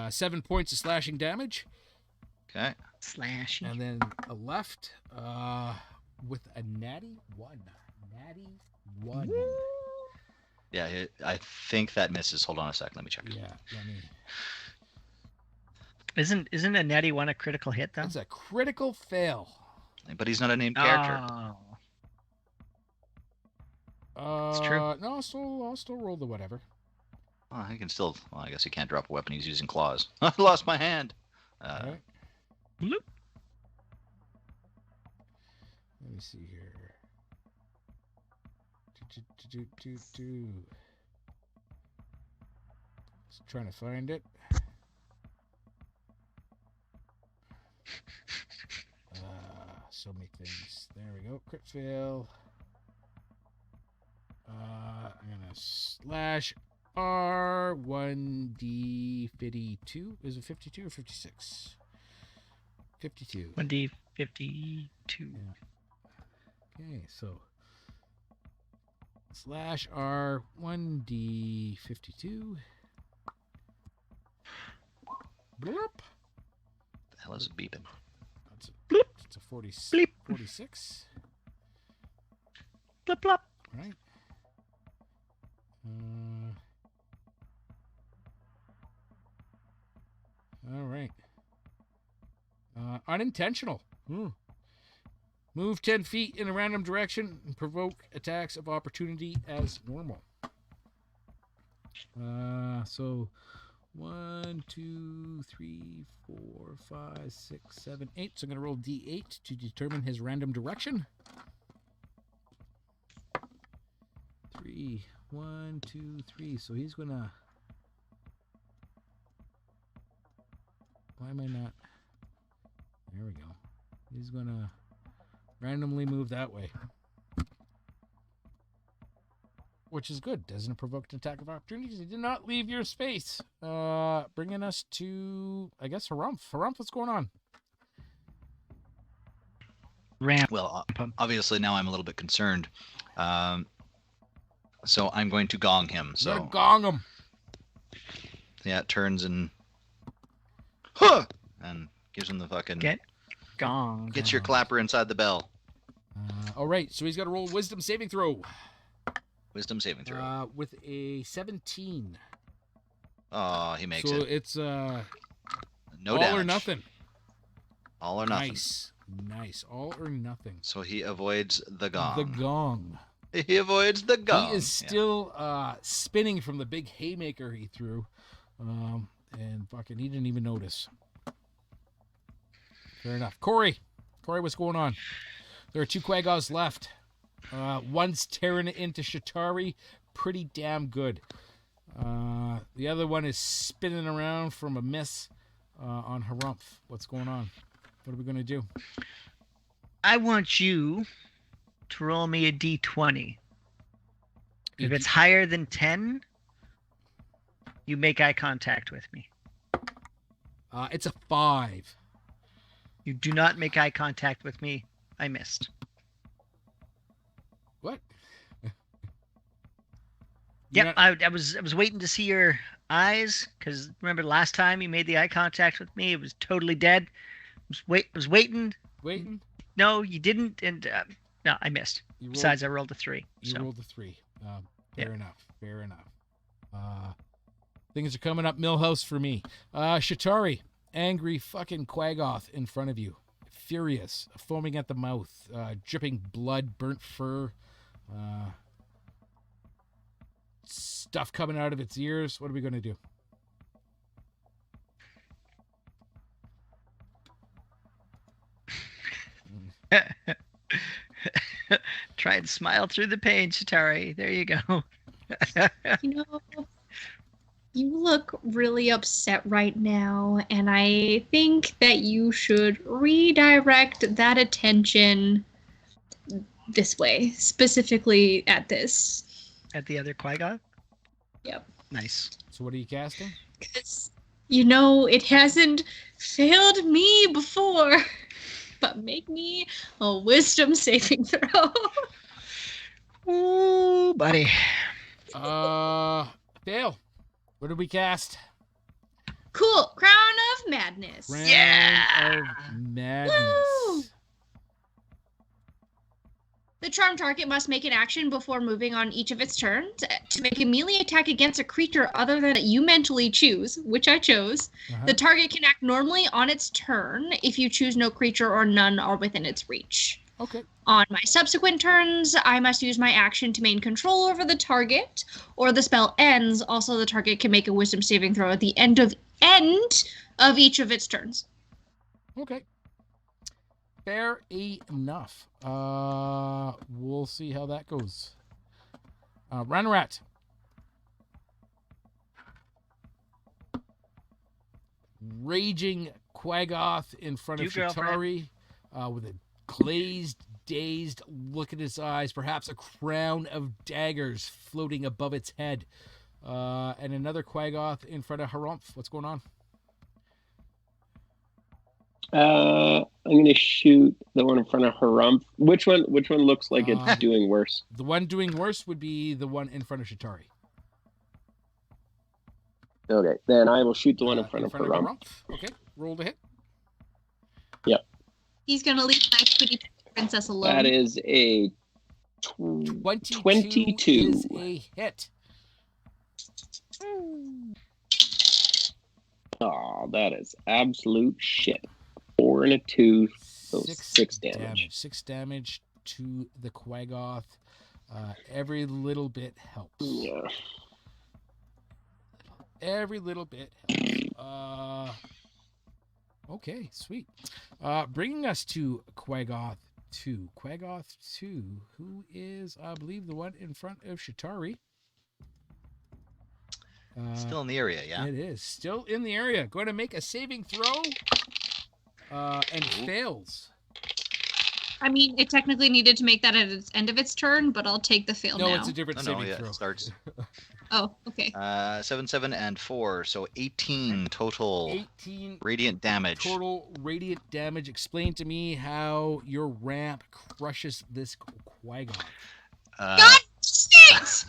7 points of slashing damage. Okay. Slashing. And then a left with a natty 1. Natty 1. Yeah, I think that misses. Hold on a sec. Let me check. Yeah, let me. Isn't a natty 1 a critical hit though? That's a critical fail. But he's not a named character. It's true. No, I'll still roll the whatever. Oh, he can still. Well, I guess he can't drop a weapon. He's using claws. I lost my hand. All right. Bloop. Let me see here. Just trying to find it. So many things. There we go. Crit fail. I'm gonna slash R 1D52. Is it 52 or 56? 52. 1D52. Yeah. Okay, so slash R 1D52. Bloop. The hell is it beeping? That's Bloop. it's a 40, Bleep. 46. Blip blop. Right. All right. Unintentional. Move 10 feet in a random direction and provoke attacks of opportunity as normal. So 1, 2, 3, 4, 5, 6, 7, 8. So I'm going to roll D8 to determine his random direction. 3, 1, 2, 3. So he's going to... Why am I not... There we go. He's going to randomly move that way. Which is good. Doesn't provoke an attack of opportunity because he did not leave your space. Bringing us to, I guess, Harumph. Harumph, what's going on? Well, obviously now I'm a little bit concerned. So I'm going to gong him. So You're gonna gong him. Yeah, it turns and and gives him the fucking Gong. Get your clapper inside the bell. All right, so he's got to roll wisdom saving throw. Wisdom saving throw. With a 17. Oh, he makes so it. So it's no all damage. or nothing. All or nothing. Nice. All or nothing. So he avoids the gong. The gong. He avoids the gong. He is still spinning from the big haymaker he threw. And fucking he didn't even notice. Fair enough. Corey, what's going on? There are 2 Quagoths left. One's tearing it into Shatari. Pretty damn good. The other one is spinning around from a miss on Harumph. What's going on? What are we going to do? I want you to roll me a d20. If it's higher than 10, you make eye contact with me. It's a 5. You do not make eye contact with me. I missed. What? You're Yep, not- I was waiting to see your eyes because remember last time you made the eye contact with me, it was totally dead. I was waiting. waiting. No, you didn't, and no, I missed. You rolled, Besides, I rolled a 3. you So rolled a 3. Fair Yeah. enough. Fair enough. Things are coming up Millhouse for me. Shatari, angry fucking Quagoth in front of you. Furious, foaming at the mouth, dripping blood, burnt fur, stuff coming out of its ears. What are we going to do? try and smile through the pain, Shatari. There you go. You know, you look really upset right now, and I think that you should redirect that attention this way, specifically at this. At the other Qui-Gon? Yep. Nice. So what are you casting? Because, it hasn't failed me before. But make me a wisdom saving throw. Ooh, buddy. Dale, what did we cast? Cool. Crown of Madness. Crown of Madness. Woo! The charmed target must make an action before moving on each of its turns to make a melee attack against a creature other than you mentally choose, which I chose. Uh-huh. The target can act normally on its turn if you choose no creature or none are within its reach. Okay. On my subsequent turns, I must use my action to maintain control over the target, or the spell ends. Also, the target can make a wisdom saving throw at the end of each of its turns. Okay. Fair enough. We'll see how that goes. Ranrat. Raging Quagoth in front of You go, Shatari with a glazed, dazed look in his eyes, perhaps a crown of daggers floating above its head. And another Quagoth in front of Harumph. What's going on? I'm gonna shoot the one in front of Harumph. Which one looks like it's doing worse? The one doing worse would be the one in front of Shatari. Okay, then I will shoot the one in front of Harumph. Okay, roll to hit. Yep. He's gonna leave my pretty princess alone. That is a 22 is a hit. Oh, that is absolute shit. 4 and a 2, so 6 damage. 6 damage to the Quagoth. Every little bit helps. Yeah. Every little bit helps. Okay, sweet. Bringing us to Quagoth 2. Quagoth 2, who is, I believe, the one in front of Shatari. Still in the area, yeah. It is. Still in the area. Going to make a saving throw. And fails. I mean, it technically needed to make that at its end of its turn, but I'll take the fail now. No, it's a different saving yeah, throw. it starts. Oh, okay. 7, 7, and 4, so 18 total 18 radiant damage. total radiant damage. Explain to me how your ramp crushes this Quagoth. God stinks!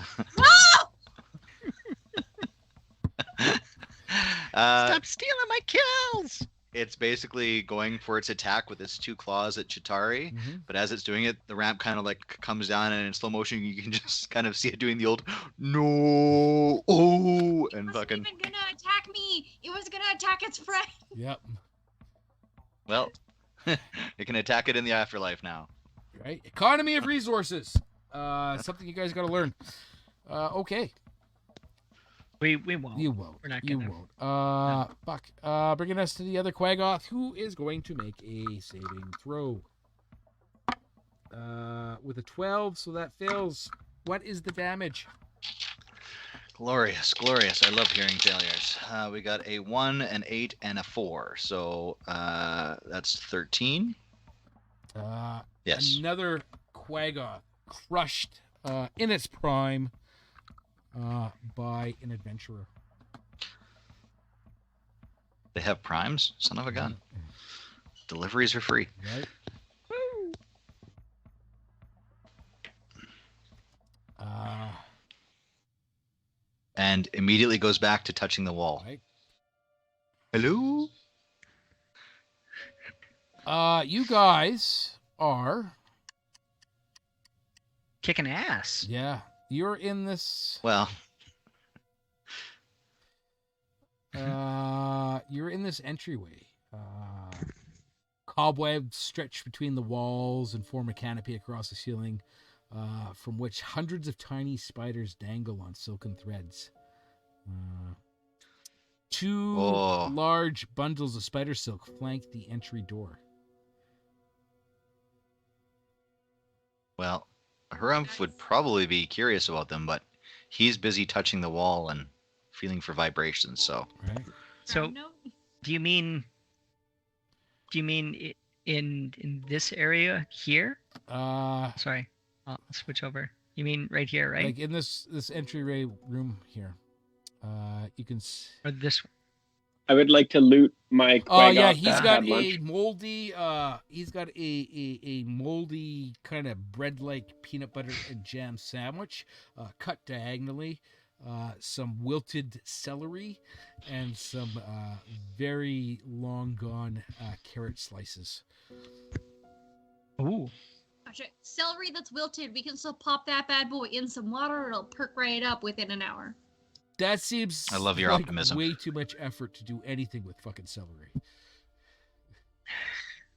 Stop stealing my kills! It's basically going for its attack with its 2 claws at Chitari, but as it's doing it, the ramp kind of like comes down, and in slow motion, you can just kind of see it doing the old no, oh, and It wasn't fucking. even gonna attack me. It was gonna attack its friend. Yep. Well, it can attack it in the afterlife now. Right. Economy of resources. Something you guys got to learn. Okay. We won't. You won't. We're not You gonna. won't. Fuck. Bringing us to the other Quagoth, who is going to make a saving throw. With a 12, so that fails. What is the damage? Glorious, glorious. I love hearing failures. We got a 1, an 8, and a 4. So that's 13. Yes. Another Quagoth crushed in its prime by an adventurer. They have primes? Son of a gun. Deliveries are free. Right. and immediately goes back to touching the wall. Right. Hello? You guys are. Kicking ass. Yeah. You're in this. Well, You're in this entryway. Cobwebs stretch between the walls and form a canopy across the ceiling, from which hundreds of tiny spiders dangle on silken threads. Two large bundles of spider silk flank the entry door. well, Harumph would probably be curious about them, but he's busy touching the wall and feeling for vibrations, so. Right. So, do you mean in this area here? Sorry, I'll switch over. You mean right here, right? Like in this entryway room here. You can. Or this one? I would like to loot my. Oh yeah, Quaggoth he's that got had a lunch. moldy. He's got a moldy kind of bread-like peanut butter and jam sandwich, cut diagonally. Some wilted celery, and some very long gone carrot slices. Ooh. Gotcha. Celery that's wilted, we can still pop that bad boy in some water. It'll perk right up within an hour. That seems I love your like optimism. way too much effort to do anything with fucking celery.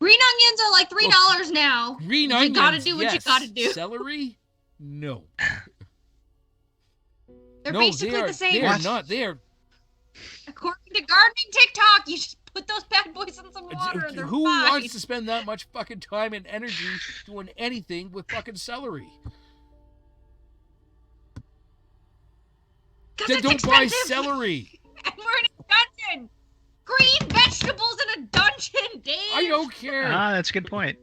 Green onions are like $3 now. Green You onions, gotta do what you yes. gotta do. Celery, no. They're No, basically they are, the same. They are not. They are. According to gardening TikTok, you just put those bad boys in some water and they're Who fine. wants to spend that much fucking time and energy doing anything with fucking celery? 'Cause Then it's don't buy expensive. celery. And we're in a dungeon. Green vegetables in a dungeon, Dave. I don't care. Ah, that's a good point.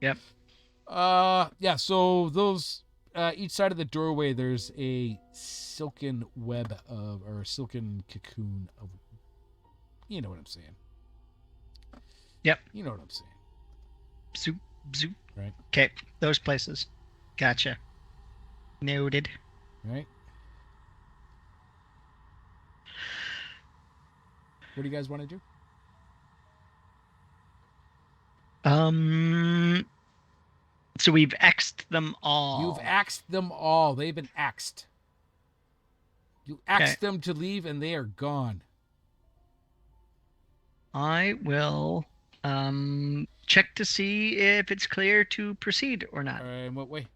Yep. Yeah. So those, each side of the doorway, there's a silken web of, or a silken cocoon of. You know what I'm saying. Yep. You know what I'm saying. Zoop, zoop. Right. Okay, those places. Gotcha. Noted. Right. What do you guys want to do? So we've X'd them all. You've axed them all. They've been axed. You axed them to leave, and they are gone. I will check to see if it's clear to proceed or not. In what way?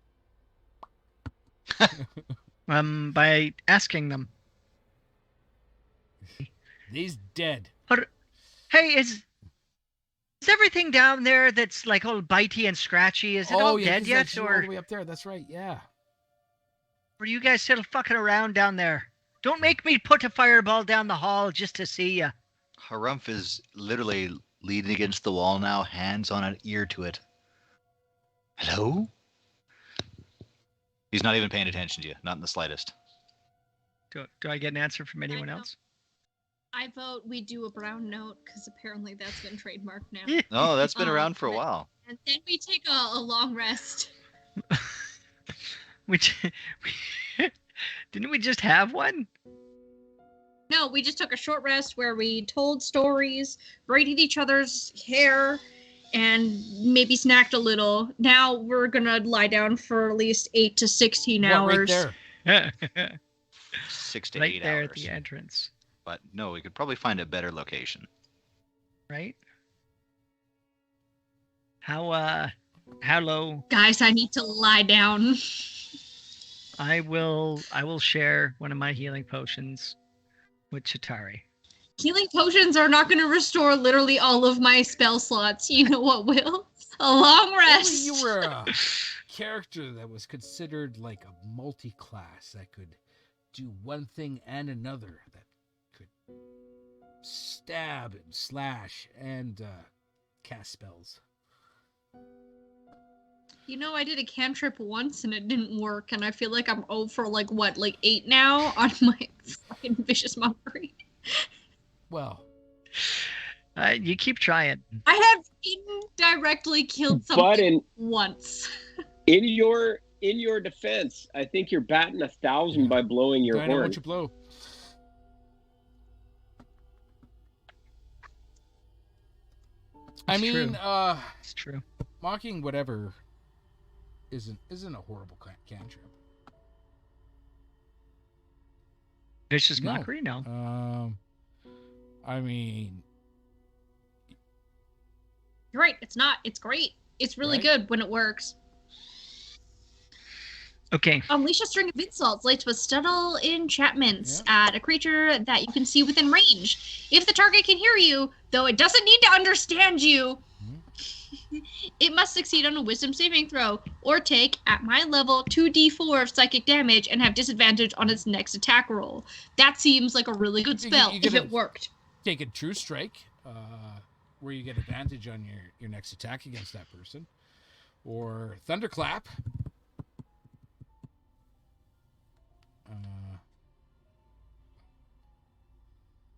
By asking them. He's dead. Hey, is everything down there that's like all bitey and scratchy? Is it all yeah, dead 'cause yet, that's all or the way up there? That's right. Yeah. are you guys still fucking around down there? Don't make me put a fireball down the hall just to see ya. Harumph is literally leaning against the wall now, hands on an ear to it. Hello? He's not even paying attention to you, not in the slightest. Do I get an answer from anyone know. else? I vote we do a brown note because apparently that's been trademarked now. No, that's been around for a while. And then we take a long rest. Didn't we just have one? No, we just took a short rest where we told stories, braided each other's hair, and maybe snacked a little. Now we're gonna lie down for at least 8 to 16 hours. Right there. 6 to Right 8 there hours. at the entrance. But no, we could probably find a better location. Right? How low? Guys, I need to lie down. I will share one of my healing potions with Chitari. Healing potions are not going to restore literally all of my spell slots. You know what will? A long rest. Only you were a character that was considered like a multi-class that could do one thing and another, that could stab and slash and cast spells. You know, I did a cantrip once and it didn't work, and I feel like I'm over like 8 now on my fucking vicious mockery. Well, You keep trying. I have indirectly killed But something once. in your in your defense, I think you're batting 1,000 by blowing your Dinah, horn. won't you blow? I mean, It's true. mocking whatever isn't a horrible cantrip. Vicious No. mockery? No. I mean, You're right. It's not. It's great. It's really Right? good when it works. Okay. Unleash a string of insults laced with subtle enchantments at a creature that you can see within range. If the target can hear you, though it doesn't need to understand you, it must succeed on a wisdom saving throw or take, at my level, 2d4 of psychic damage and have disadvantage on its next attack roll. That seems like a really good spell you if get it worked. take a true strike, where you get advantage on your next attack against that person, or thunderclap.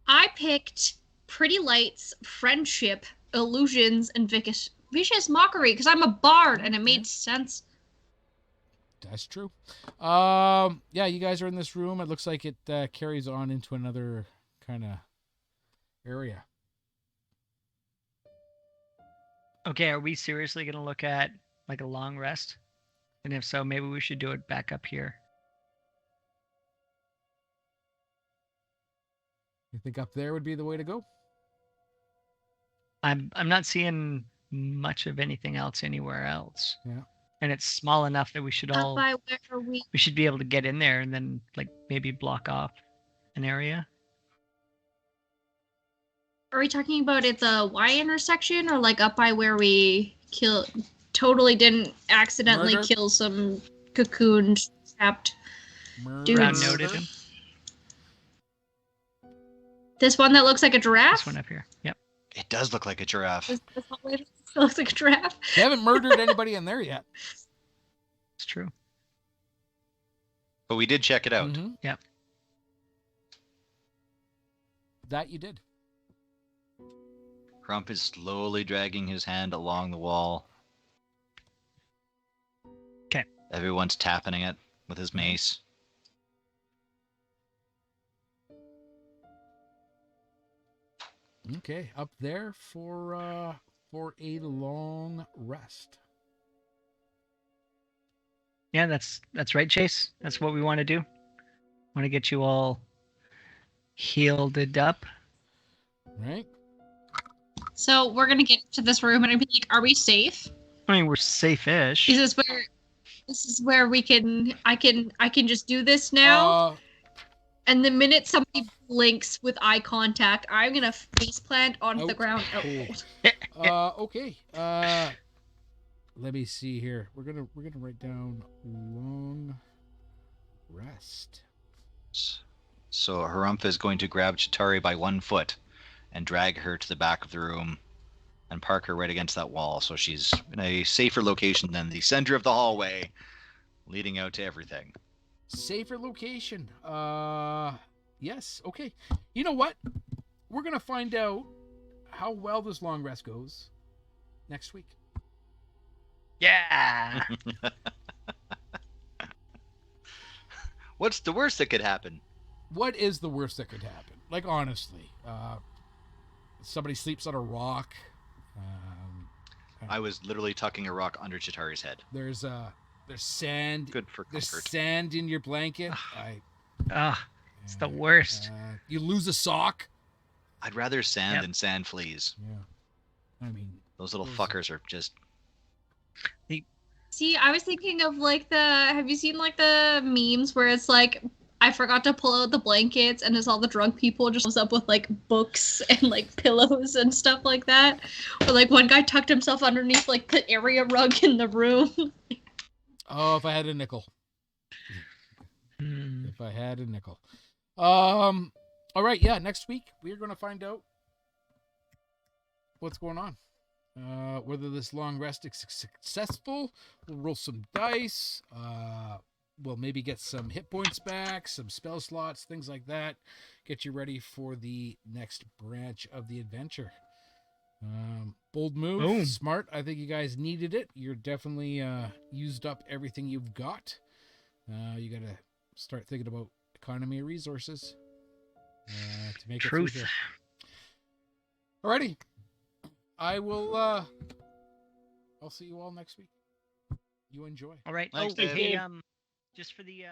I picked Pretty Lights, Friendship, Illusions, and Vicious Mockery because I'm a bard and it made sense. That's true. Yeah, you guys are in this room. It looks like it carries on into another kind of area. Okay, are we seriously going to look at like a long rest? And if so, maybe we should do it back up here. You think up there would be the way to go? I'm not seeing much of anything else anywhere else. Yeah. And it's small enough that we should Up all by where we should be able to get in there and then like maybe block off an area. are we talking about at the Y intersection or like up by where we totally didn't accidentally Murder? kill some cocooned trapped dudes? Brown noted him. This one that looks like a giraffe? This one up here. Yep. It does look like a giraffe. This hallway looks like a giraffe. They haven't murdered anybody in there yet. It's true. But we did check it out. Mhm. Yep. That you did. Crump is slowly dragging his hand along the wall. 'Kay. Everyone's tapping it with his mace. Okay, up there for a long rest. Yeah, that's right, Chase. That's what we want to do. Want to get you all healed up. Right? So we're gonna get to this room and I'd be like, "Are we safe? I mean, we're safe-ish. Is this where we can? I can just do this now." And the minute somebody blinks with eye contact, I'm gonna faceplant onto the ground. Okay. Let me see here. We're gonna write down long rest. So Harumph is going to grab Chitari by one foot and drag her to the back of the room and park her right against that wall, so she's in a safer location than the center of the hallway leading out to everything. Safer location. Yes. Okay. You know what? We're gonna find out how well this long rest goes next week. Yeah. What's the worst that could happen? What is the worst that could happen? Like, honestly, somebody sleeps on a rock. I was literally tucking a rock under Chitari's head. There's sand. Good for There's comfort. sand in your blanket. It's the worst. You lose a sock. I'd rather sand than sand fleas. Yeah. I mean, those little fuckers are just... See, I was thinking of like have you seen like the memes where it's like, I forgot to pull out the blankets and it's all the drunk people just comes up with like books and like pillows and stuff like that. Or like one guy tucked himself underneath like the area rug in the room. Oh, if I had a nickel. If I had a nickel. All right, yeah, next week we're going to find out what's going on. Whether this long rest is successful. We'll roll some dice. We'll maybe get some hit points back, some spell slots, things like that. Get you ready for the next branch of the adventure. Bold move, Boom. smart. I think you guys needed it. You're definitely used up everything you've got. You got to start thinking about economy of resources to make Truth. it through here. Alrighty, I will. I'll see you all next week. You enjoy. All right. Thanks, oh, Dave. hey, just for the